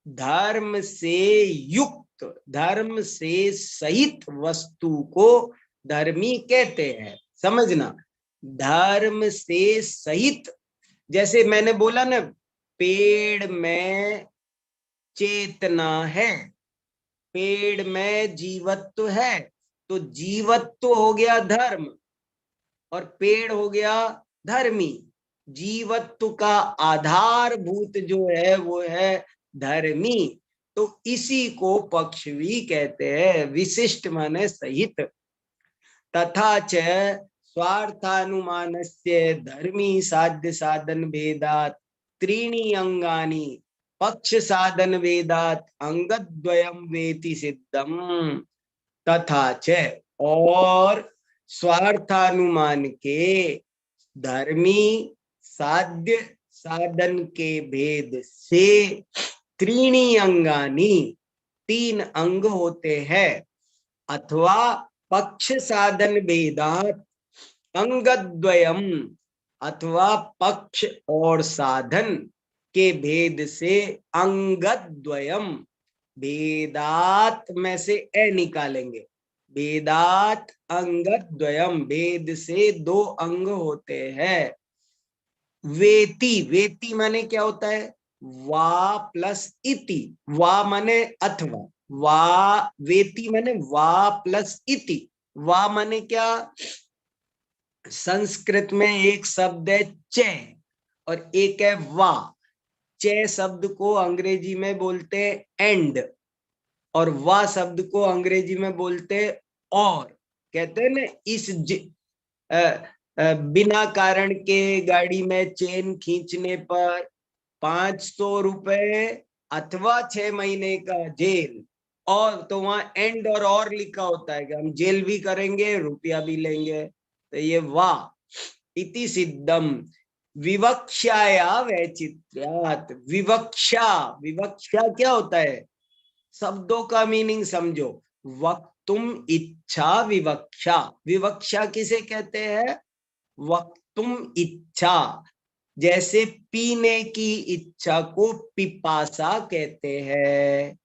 धर्म से युक्त, धर्म से सहित वस्तु को धर्मी कहते हैं। समझना, धर्म से सहित, जैसे मैंने बोला ना, पेड़ में चेतना है, पेड़ में जीवत्व है, तो जीवत्व हो गया धर्म और पेड़ हो गया धर्मी। जीवत्व का आधारभूत जो है वो है धर्मी, तो इसी को पक्ष भी कहते हैं, विशिष्ट माने सहित। तथा च स्वार्थानुमानस्य धर्मी साध्य साधन भेदात् त्रीणि अंगानि पक्ष साधन वेदात् अंगद्वयम वेति सिद्धम। तथा च, और स्वार्थानुमान के धर्मी साध्य साधन के भेद से त्रीणि अंगानी, 3 अंग होते हैं, अथवा पक्ष साधन भेदात् अंगद्वयम, अथवा पक्ष और साधन के भेद से अंगद्वयम, भेदात में से ए निकालेंगे, भेदात अंगद्वयम, भेद से 2 अंग होते हैं। वेति, वेति माने क्या होता है, वा प्लस इति, वा माने अथवा, वा, वेति माने वा प्लस इति। वा माने क्या, संस्कृत में एक शब्द है चे और एक है वा। चे शब्द को अंग्रेजी में बोलते हैं एंड, और वा शब्द को अंग्रेजी में बोलते हैं और। कहते हैं ना, इस बिना कारण के गाड़ी में चेन खींचने पर 500 रुपए अथवा 6 महीने का जेल, और तो वहां एंड और लिखा होता है कि हम जेल भी करेंगे रुपया भी लेंगे। तो ये वा इति सिद्धम विवक्षाया वैचित्र्यात्। विवक्षा, विवक्षा क्या होता है, शब्दों का मीनिंग समझो। वक्तुम इच्छा विवक्षा, विवक्षा किसे कहते हैं, वक्तुम इच्छा। जैसे पीने की इच्छा को पिपासा कहते हैं,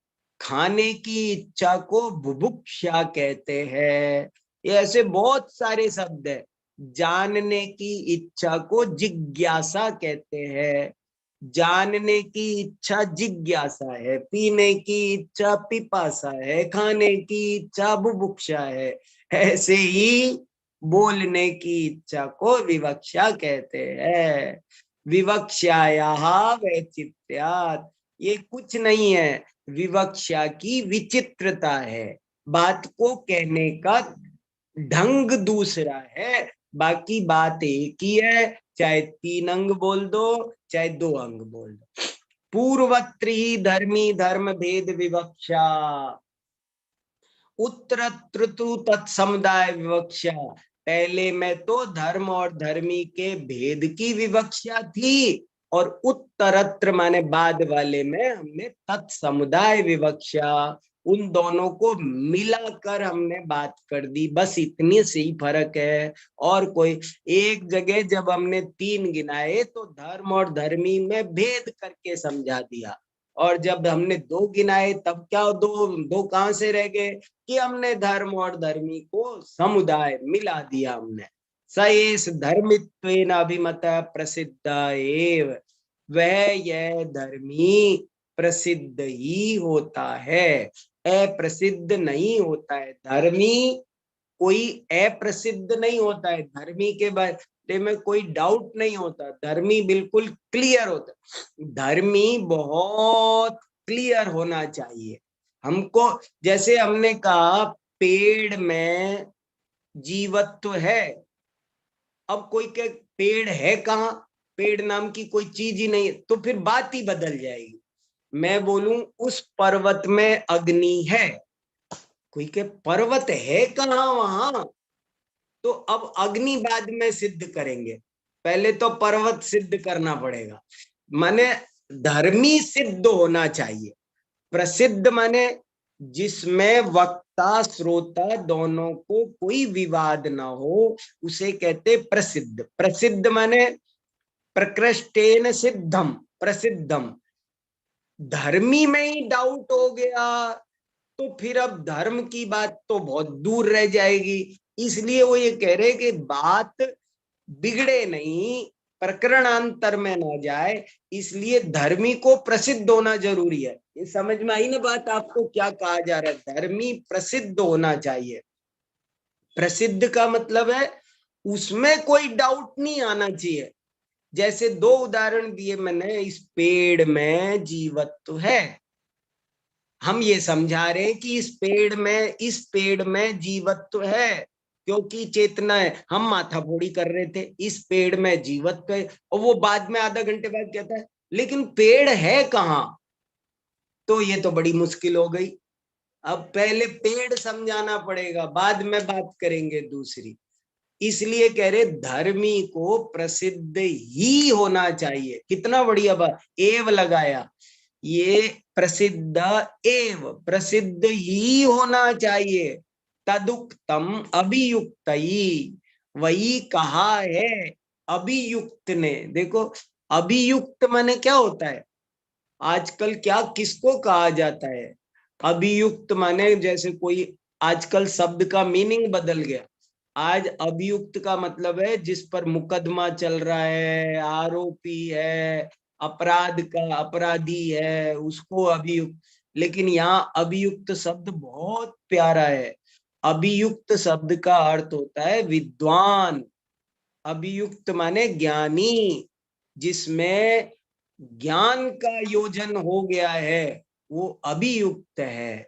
खाने की इच्छा को बुभुक्षा कहते हैं, ये ऐसे बहुत सारे शब्द है। जानने की इच्छा को जिज्ञासा कहते हैं, जानने की इच्छा जिज्ञासा है, पीने की इच्छा पिपासा है, खाने की इच्छा बुभुक्षा है। ऐसे ही बोलने की इच्छा को विवक्षा कहते हैं। विवक्षायाः वैचित्र्यात्, ये कुछ नहीं है, विवक्षा की विचित्रता है, बात को कहने का ढंग दूसरा है, बाकी बात एक ही है, चाहे 3 अंग बोल दो चाहे 2 अंग बोल दो। पूर्वत्री धर्मी धर्म भेद विवक्षा, उत्तरत्र तत्समुदाय विवक्षा। पहले में तो धर्म और धर्मी के भेद की विवक्षा थी, और उत्तरत्र माने बाद वाले में हमने तत्समुदाय विवक्षा, उन दोनों को मिलाकर हमने बात कर दी, बस इतनी से ही फर्क है। और कोई एक जगह जब हमने 3 गिनाए तो धर्म और धर्मी में भेद करके समझा दिया, और जब हमने 2 गिनाए तब क्या दो कहां से रह गए कि हमने धर्म और धर्मी को समुदाय मिला दिया हमने। सएस धर्मित्वेन अभिमत प्रसिद्ध एव, वह यह धर्मी प्रसिद्ध ही होता है, अप्रसिद्ध नहीं होता है। धर्मी कोई अप्रसिद्ध नहीं होता है, धर्मी के बारे में कोई डाउट नहीं होता, धर्मी बिल्कुल क्लियर होता है। धर्मी बहुत क्लियर होना चाहिए हमको। जैसे हमने कहा पेड़ में जीवत्व है, अब कोई के पेड़ है कहाँ, पेड़ नाम की कोई चीज ही नहीं है, तो फिर बात ही बदल जाएगी। मैं बोलूं उस पर्वत में अग्नि है, कोई के पर्वत है कहाँ वहां, तो अब अग्नि बाद में सिद्ध करेंगे, पहले तो पर्वत सिद्ध करना पड़ेगा। माने धर्मी सिद्ध होना चाहिए। प्रसिद्ध माने जिसमें वक्ता श्रोता दोनों को कोई विवाद ना हो, उसे कहते प्रसिद्ध। प्रसिद्ध माने प्रकृष्टेन सिद्धम प्रसिद्धम। धर्मी में ही डाउट हो गया तो फिर अब धर्म की बात तो बहुत दूर रह जाएगी। इसलिए वो ये कह रहे कि बात बिगड़े नहीं, प्रकरणांतर में ना जाए, इसलिए धर्मी को प्रसिद्ध होना जरूरी है। ये समझ में आई ना बात आपको क्या कहा जा रहा है? धर्मी प्रसिद्ध होना चाहिए। प्रसिद्ध का मतलब है उसमें कोई डाउट नहीं आना चाहिए। जैसे 2 उदाहरण दिए मैंने, इस पेड़ में जीवत्व है, हम ये समझा रहे हैं कि इस पेड़ में जीवत्व है क्योंकि चेतना है। हम माथाफोड़ी कर रहे थे, इस पेड़ में जीवत्व है, और वो बाद में आधा घंटे बाद कहता है लेकिन पेड़ है कहाँ, तो ये तो बड़ी मुश्किल हो गई। अब पहले पेड़ समझाना पड़ेगा, बाद में बात करेंगे दूसरी। इसलिए कह रहे धर्मी को प्रसिद्ध ही होना चाहिए। कितना बढ़िया बात, एव लगाया, ये प्रसिद्ध एव, प्रसिद्ध ही होना चाहिए। तदुक्तम अभियुक्त ही, वही कहा है अभियुक्त ने। देखो अभियुक्त माने क्या होता है, आजकल क्या किसको कहा जाता है अभियुक्त माने? जैसे कोई आजकल शब्द का मीनिंग बदल गया। आज अभियुक्त का मतलब है जिस पर मुकदमा चल रहा है, आरोपी है, अपराध का अपराधी है, उसको अभियुक्त। लेकिन यहाँ अभियुक्त शब्द बहुत प्यारा है। अभियुक्त शब्द का अर्थ होता है विद्वान। अभियुक्त माने ज्ञानी, जिसमें ज्ञान का योजन हो गया है, वो अभियुक्त है।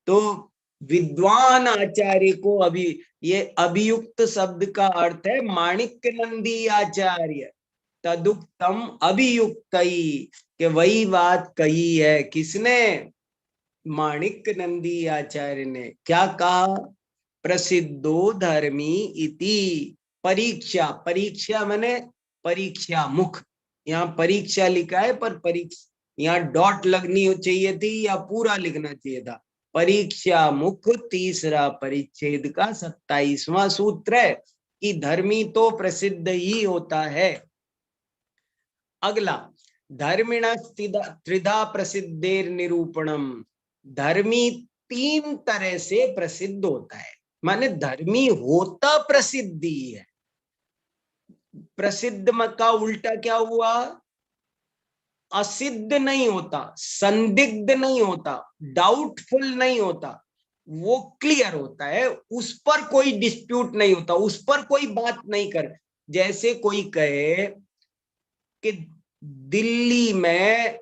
तो विद्वान आचार्य को ये अभियुक्त शब्द का अर्थ है माणिक्य नंदी आचार्य। तदुक्तम अभियुक्त ही, कि वही बात कही है किसने? माणिक्य नंदी आचार्य ने। क्या कहा? प्रसिद्धो धर्मी इति परीक्षा। परीक्षा माने परीक्षा मुख, यहाँ परीक्षा लिखा है पर परीक्षा यहाँ डॉट लगनी चाहिए थी या पूरा लिखना चाहिए था। परीक्षा मुख तीसरा परिच्छेद का 27वां सूत्र है कि धर्मी तो प्रसिद्ध ही होता है। अगला, धर्मिण त्रिधा प्रसिद्धेर निरूपणम। धर्मी 3 तरह से प्रसिद्ध होता है, माने धर्मी होता प्रसिद्ध ही है। प्रसिद्ध का उल्टा क्या हुआ? असिद्ध नहीं होता, संदिग्ध नहीं होता, डाउटफुल नहीं होता, वो क्लियर होता है, उस पर कोई डिस्प्यूट नहीं होता, उस पर कोई बात नहीं कर। जैसे कोई कहे कि दिल्ली में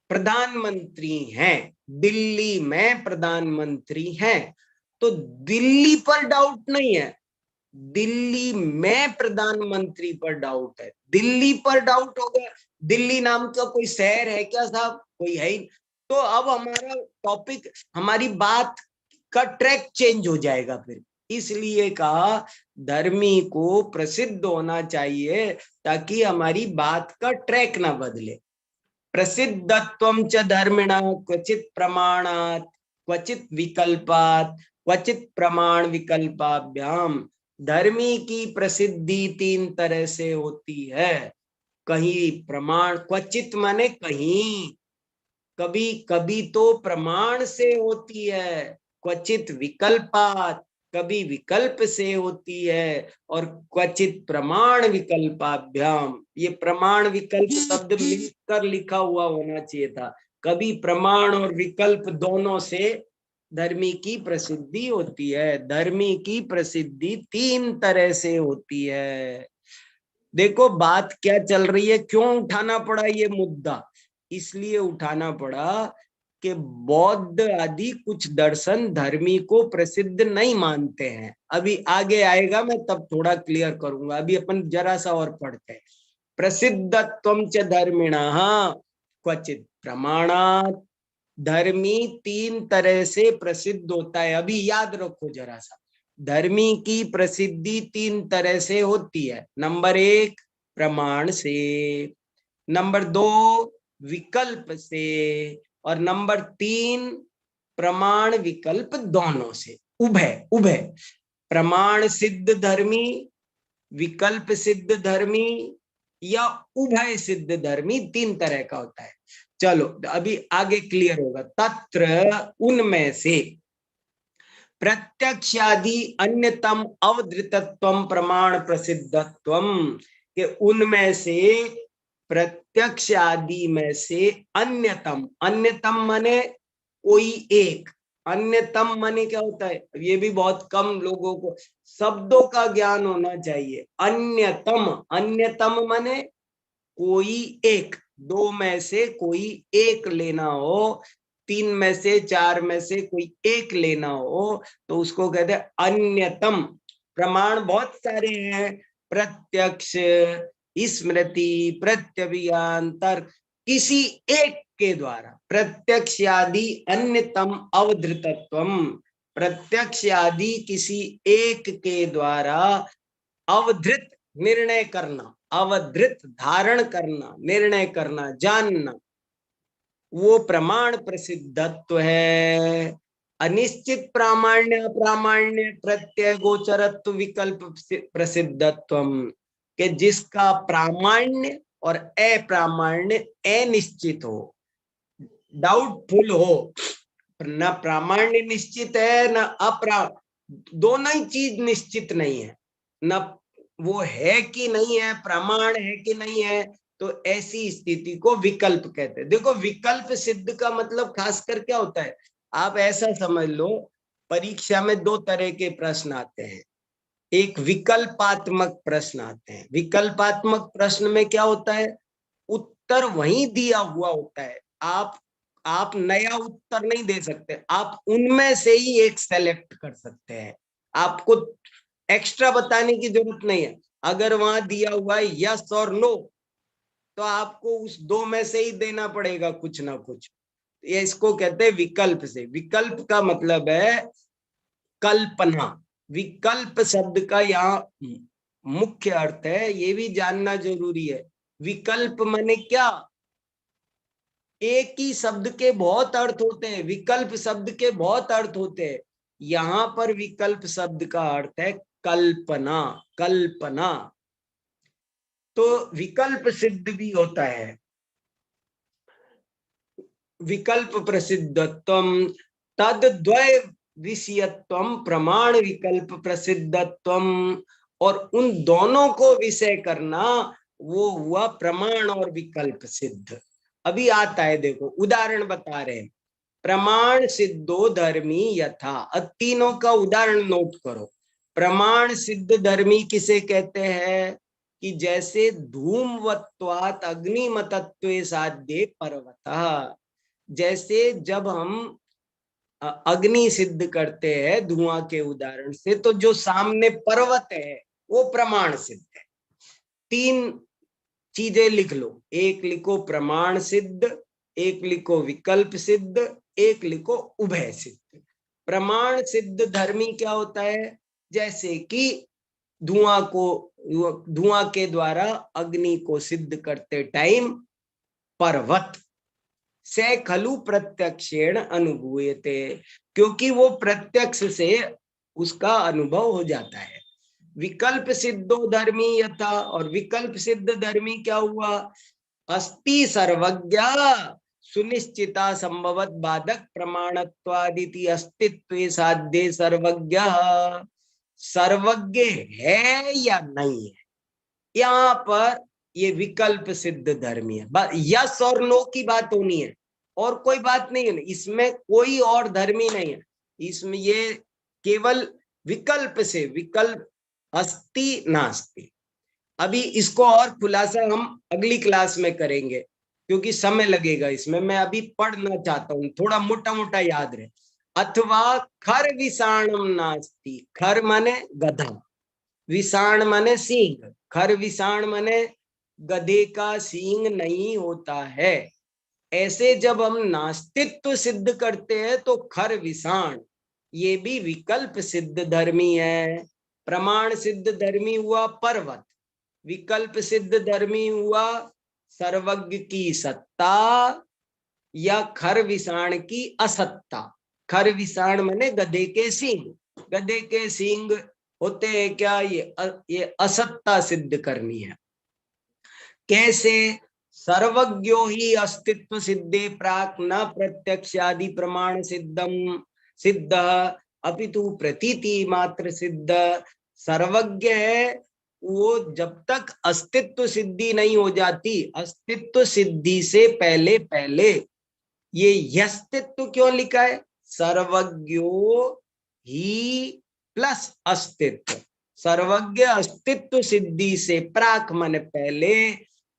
प्रधानमंत्री हैं, दिल्ली में प्रधानमंत्री हैं, तो दिल्ली पर डाउट नहीं है, दिल्ली में प्रधानमंत्री पर डाउट है। दिल्ली पर डाउट हो गया, दिल्ली नाम का कोई शहर है क्या साहब? कोई है ही। तो अब हमारा टॉपिक, हमारी बात का ट्रैक चेंज हो जाएगा फिर। इसलिए कहा धर्मी को प्रसिद्ध होना चाहिए ताकि हमारी बात का ट्रैक ना बदले। प्रसिद्धत्वं च धर्मिणा क्वचित प्रमाणात् क्वचित विकल्पात् क्वचित प्रमाण विकल्पाभ्याम। धर्मी की प्रसिद्धि तीन तरह से होती है, कहीं प्रमाण, क्वचित माने कहीं, कभी कभी तो प्रमाण से होती है, क्वचित विकल्पात, कभी विकल्प से होती है, और क्वचित प्रमाण विकल्पाभ्याम। ये प्रमाण विकल्प शब्द मिलकर लिखा हुआ होना चाहिए था। कभी प्रमाण और विकल्प दोनों से धर्मी की प्रसिद्धि होती है। धर्मी की प्रसिद्धि तीन तरह से होती है। देखो बात क्या चल रही है, क्यों उठाना पड़ा ये मुद्दा? इसलिए उठाना पड़ा कि बौद्ध आदि कुछ दर्शन धर्मी को प्रसिद्ध नहीं मानते हैं। अभी आगे आएगा, मैं तब थोड़ा क्लियर करूंगा। अभी अपन जरा सा और पढ़ते हैं। प्रसिद्धत्वं च धर्मिणः क्वचित प्रमाणात्। धर्मी तीन तरह से प्रसिद्ध होता है। अभी याद रखो जरा सा, धर्मी की प्रसिद्धि तीन तरह से होती है। नंबर 1 प्रमाण से, नंबर 2 विकल्प से, और नंबर 3 प्रमाण विकल्प दोनों से। उभय उभय, प्रमाण सिद्ध धर्मी, विकल्प सिद्ध धर्मी, या उभय सिद्ध धर्मी, तीन तरह का होता है। चलो अभी आगे क्लियर होगा। तत्र उनमें से प्रत्यक्षादि अन्यतम अवधृतत्वम प्रमाण प्रसिद्धत्वम, के उनमें से प्रत्यक्ष आदि में से अन्यतम, अन्यतम माने कोई एक, अन्यतम माने क्या होता है? ये भी बहुत कम लोगों को शब्दों का ज्ञान होना चाहिए। अन्यतम, अन्यतम माने कोई एक, दो में से कोई एक लेना हो, तीन में से, चार में से कोई एक लेना हो, तो उसको कहते हैं अन्यतम। प्रमाण बहुत सारे हैं, प्रत्यक्ष, स्मृति, प्रत्यभिज्ञान, किसी एक के द्वारा। प्रत्यक्ष आदि अन्यतम अवधृतत्वम, प्रत्यक्ष आदि किसी एक के द्वारा अवधृत निर्णय करना, अवधृत धारण करना, निर्णय करना, जानना, वो प्रमाण प्रसिद्धत्व है। अनिश्चित प्रामाण्य अप्रामाण्य प्रत्यय गोचरत्व विकल्प प्रसिद्धत्वम, के जिसका प्रामाण्य और अप्रामाण्य अनिश्चित हो, डाउटफुल हो। न प्रामाण्य निश्चित है, न दोनों ही चीज निश्चित नहीं है, न वो है कि नहीं है, प्रमाण है कि नहीं है, तो ऐसी स्थिति को विकल्प कहते हैं। देखो विकल्प सिद्ध का मतलब खासकर क्या होता है, आप ऐसा समझ लो, परीक्षा में दो तरह के प्रश्न आते हैं। एक विकल्पात्मक प्रश्न आते हैं। विकल्पात्मक प्रश्न में क्या होता है, उत्तर वहीं दिया हुआ होता है, आप नया उत्तर नहीं दे सकते, आप उनमें से ही एक सेलेक्ट कर सकते हैं। आपको एक्स्ट्रा बताने की जरूरत नहीं है। अगर वहां दिया हुआ है यस और नो, तो आपको उस दो में से ही देना पड़ेगा कुछ ना कुछ। ये इसको कहते हैं विकल्प से। विकल्प का मतलब है कल्पना। विकल्प शब्द का यहाँ मुख्य अर्थ है, ये भी जानना जरूरी है। विकल्प माने क्या? एक ही शब्द के बहुत अर्थ होते हैं, विकल्प शब्द के बहुत अर्थ होते हैं। यहाँ पर विकल्प शब्द का अर्थ है कल्पना, कल्पना। तो विकल्प सिद्ध भी होता है। विकल्प प्रसिद्धत्वम तद द्वय विषयत्वम प्रमाण विकल्प प्रसिद्धत्वम, और उन दोनों को विषय करना वो हुआ प्रमाण और विकल्प सिद्ध। अभी आता है, देखो उदाहरण बता रहे हैं। प्रमाण सिद्धो धर्मी यथा, तीनों का उदाहरण नोट करो। प्रमाण सिद्ध धर्मी किसे कहते हैं? कि जैसे धूमवत्वात् अग्निमतत्वे साध्ये पर्वतः, जैसे जब हम अग्नि सिद्ध करते हैं धुआं के उदाहरण से, तो जो सामने पर्वत है वो प्रमाण सिद्ध है। तीन चीजें लिख लो, एक लिखो प्रमाण सिद्ध, एक लिखो विकल्प सिद्ध, एक लिखो उभय सिद्ध। प्रमाण सिद्ध धर्मी क्या होता है? जैसे कि धुआं के द्वारा अग्नि को सिद्ध करते टाइम पर्वत से खलु प्रत्यक्षेण अनुभूयते, क्योंकि वो प्रत्यक्ष से उसका अनुभव हो जाता है। विकल्प सिद्धो धर्मी यथा, और विकल्प सिद्ध धर्मी क्या हुआ? अस्ति सर्वज्ञ सुनिश्चिता संभवत बाधक प्रमाणत्वादिति अस्तित्व साध्य सर्वज्ञ। सर्वज्ञ है या नहीं है, यहाँ पर ये विकल्प सिद्ध धर्मी है। यस और नो की बात होनी है, और कोई बात नहीं है, इसमें कोई और धर्मी नहीं है। इसमें ये केवल विकल्प से, विकल्प अस्ति नास्ति। अभी इसको और खुलासा हम अगली क्लास में करेंगे, क्योंकि समय लगेगा इसमें। मैं अभी पढ़ना चाहता हूँ, थोड़ा मोटा मोटा याद रहे। अथवा खर विषाणम नास्ति, खर माने गधा, विषाण माने सींग। खर विषाण माने गधे का सींग नहीं होता है। ऐसे जब हम नास्तित्व सिद्ध करते हैं तो खर विषाण ये भी विकल्प सिद्ध धर्मी है। प्रमाण सिद्ध धर्मी हुआ पर्वत, विकल्प सिद्ध धर्मी हुआ सर्वज्ञ की सत्ता या खर विषाण की असत्ता। खर विषाण माने गधे के सींग, गधे के सींग होते हैं क्या? ये असत्ता सिद्ध करनी है। कैसे? सर्वज्ञो ही अस्तित्व सिद्धे प्राक न प्रत्यक्षादि प्रमाण सिद्धम सिद्ध अपितु प्रतीति मात्र सिद्ध। सर्वज्ञ है वो जब तक अस्तित्व सिद्धि नहीं हो जाती, अस्तित्व सिद्धि से पहले पहले, ये यस्तित्व क्यों लिखा है? सर्वज्ञो ही प्लस अस्तित्व। सर्वज्ञ अस्तित्व सिद्धि से प्राक मन पहले,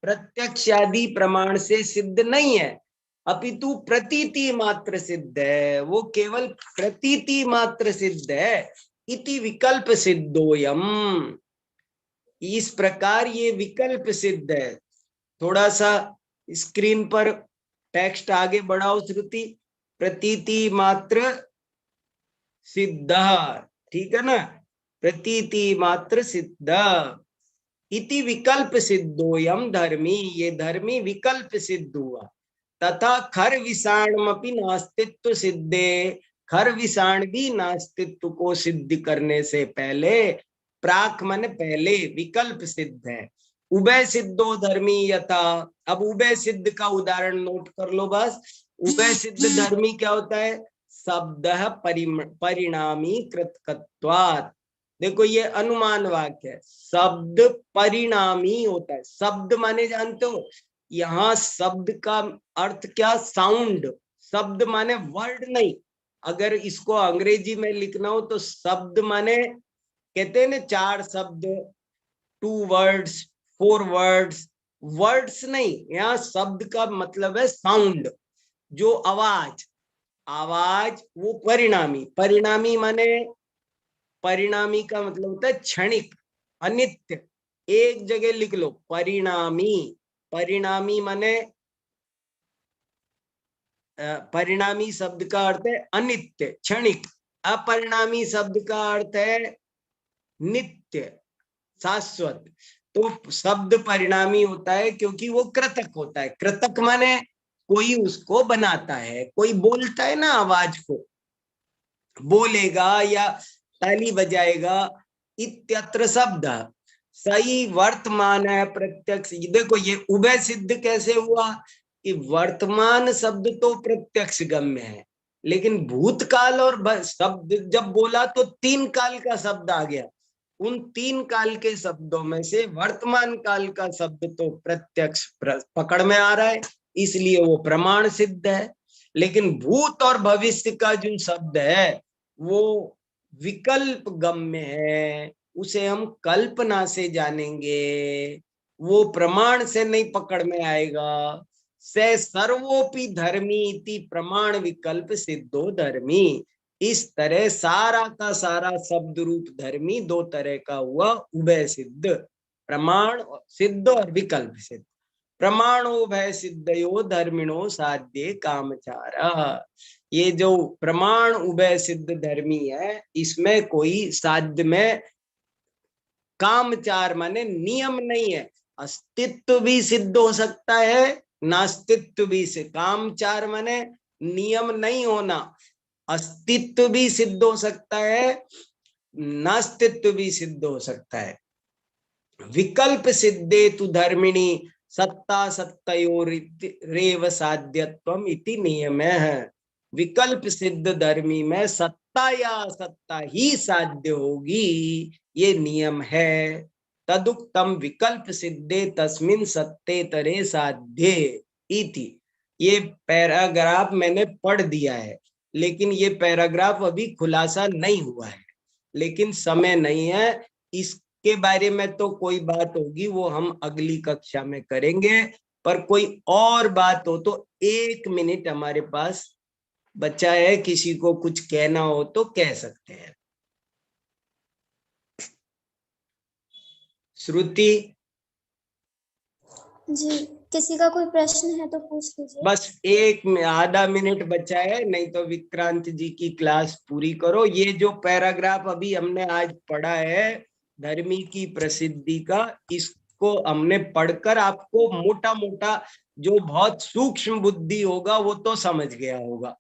प्रत्यक्ष आदि प्रमाण से सिद्ध नहीं है, अपितु प्रतीति मात्र सिद्ध है। वो केवल प्रतीति मात्र सिद्ध है। इति विकल्प सिद्धोयम, इस प्रकार ये विकल्प सिद्ध है। थोड़ा सा स्क्रीन पर टेक्स्ट आगे बढ़ाओ श्रुति। प्रतीति मात्र सिद्ध, ठीक है ना? प्रतीति मात्र सिद्ध। इति विकल्प सिद्धोयम धर्मी, ये धर्मी विकल्प सिद्ध हुआ। तथा खर विषाणमपि नास्तित्व सिद्धे, खर विषाण भी नास्तित्व को सिद्ध करने से पहले, प्राक मन पहले, विकल्प सिद्ध है। उभय सिद्धो धर्मी यथा, अब उभय सिद्ध का उदाहरण नोट कर लो बस। उभय सिद्ध धर्मी क्या होता है? शब्द परिणामी कृतकत्वात्। देखो ये अनुमान वाक्य है, शब्द परिणामी होता है। शब्द माने जानते हो, यहाँ शब्द का अर्थ क्या? साउंड। शब्द माने वर्ड नहीं। अगर इसको अंग्रेजी में लिखना हो तो शब्द माने, कहते हैं ना 4 शब्द, 2 वर्ड्स, 4 वर्ड्स, वर्ड्स नहीं। यहाँ शब्द का मतलब है साउंड, जो आवाज। आवाज वो परिणामी, परिणामी माने, परिणामी का मतलब होता है क्षणिक, अनित्य। एक जगह लिख लो परिणामी। परिणामी माने, परिणामी शब्द का अर्थ है अनित्य, क्षणिक। अपरिणामी शब्द का अर्थ है नित्य, शाश्वत। तो शब्द परिणामी होता है क्योंकि वो कृतक होता है। कृतक माने कोई उसको बनाता है, कोई बोलता है ना, आवाज को बोलेगा या ताली बजाएगा, इत्यत्र शब्द सही वर्तमान है प्रत्यक्ष। देखो ये उभय सिद्ध कैसे हुआ कि वर्तमान शब्द तो प्रत्यक्ष गम्य है, लेकिन भूतकाल और शब्द जब बोला तो 3 काल का शब्द आ गया। उन 3 काल के शब्दों में से वर्तमान काल का शब्द तो प्रत्यक्ष पकड़ में आ रहा है, इसलिए वो प्रमाण सिद्ध है। लेकिन भूत और भविष्य का जो शब्द है वो विकल्प गम्य है, उसे हम कल्पना से जानेंगे, वो प्रमाण से नहीं पकड़ में आएगा। से सर्वोपि धर्मी इति प्रमाण विकल्प सिद्धो धर्मी। इस तरह सारा का सारा शब्द रूप धर्मी 2 तरह का हुआ, उभय सिद्ध, प्रमाण सिद्ध और विकल्प सिद्ध। प्रमाणो भय सिद्धयो धर्मिणो साध्य कामचार। ये जो प्रमाण उभय सिद्ध धर्मी है, इसमें कोई साध्य में कामचार माने नियम नहीं है। अस्तित्व भी सिद्ध हो सकता है नास्तित्व भी से, काम चार माने नियम नहीं होना, अस्तित्व भी सिद्ध हो सकता है, नास्तित्व भी सिद्ध हो सकता है। विकल्प सिद्धे तु धर्मिणी सत्ता सत्तयोरेव साध्यत्वम इति नियमः। विकल्प सिद्ध धर्मी में सत्ता या सत्ता ही साध्य होगी, ये नियम है। तदुक्तम विकल्प सिद्धे तस्मिन् सत्तेतरे साध्ये इति। ये पैराग्राफ मैंने पढ़ दिया है, लेकिन ये पैराग्राफ अभी खुलासा नहीं हुआ है, लेकिन समय नहीं है। इसके बारे में तो कोई बात होगी वो हम अगली कक्षा में करेंगे, पर कोई और बात हो तो 1 मिनट हमारे पास बचा है, किसी को कुछ कहना हो तो कह सकते हैं। श्रुति जी, किसी का कोई प्रश्न है तो पूछ लीजिए। बस आधा मिनट बचा है, नहीं तो विक्रांत जी की क्लास पूरी करो। ये जो पैराग्राफ अभी हमने आज पढ़ा है धर्मी की प्रसिद्धि का, इसको हमने पढ़कर आपको मोटा मोटा जो बहुत सूक्ष्म बुद्धि होगा वो तो समझ गया होगा,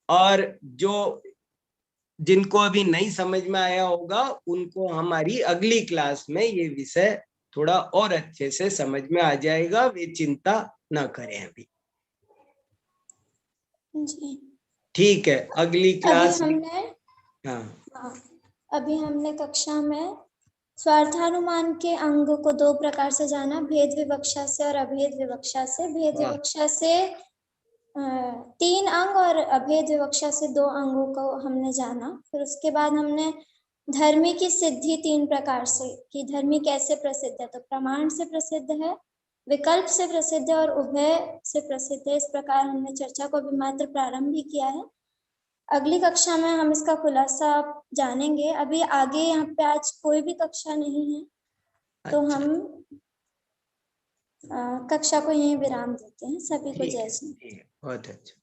और जो जिनको अभी नहीं समझ में आया होगा उनको हमारी अगली क्लास में ये विषय थोड़ा और अच्छे से समझ में आ जाएगा, वे चिंता ना करें अभी। जी ठीक है, अगली क्लास अभी हमने कक्षा में स्वार्थानुमान के अंग को 2 प्रकार से जाना, भेद विवक्षा से और अभेद विवक्षा से। भेद विवक्षा से 3 अंग और अभेद विवक्षा से 2 अंगों को हमने जाना। फिर उसके बाद हमने धर्मी की सिद्धि 3 प्रकार से कि धर्मी कैसे प्रसिद्ध है, तो प्रमाण से प्रसिद्ध है, विकल्प से प्रसिद्ध है और उभय से प्रसिद्ध है। इस प्रकार हमने चर्चा को अभी मात्र प्रारंभ ही किया है। अगली कक्षा में हम इसका खुलासा जानेंगे। अभी आगे यहाँ पे आज कोई भी कक्षा नहीं है, तो हम कक्षा को यहीं विराम देते हैं। सभी को जय श्री। बहुत अच्छा।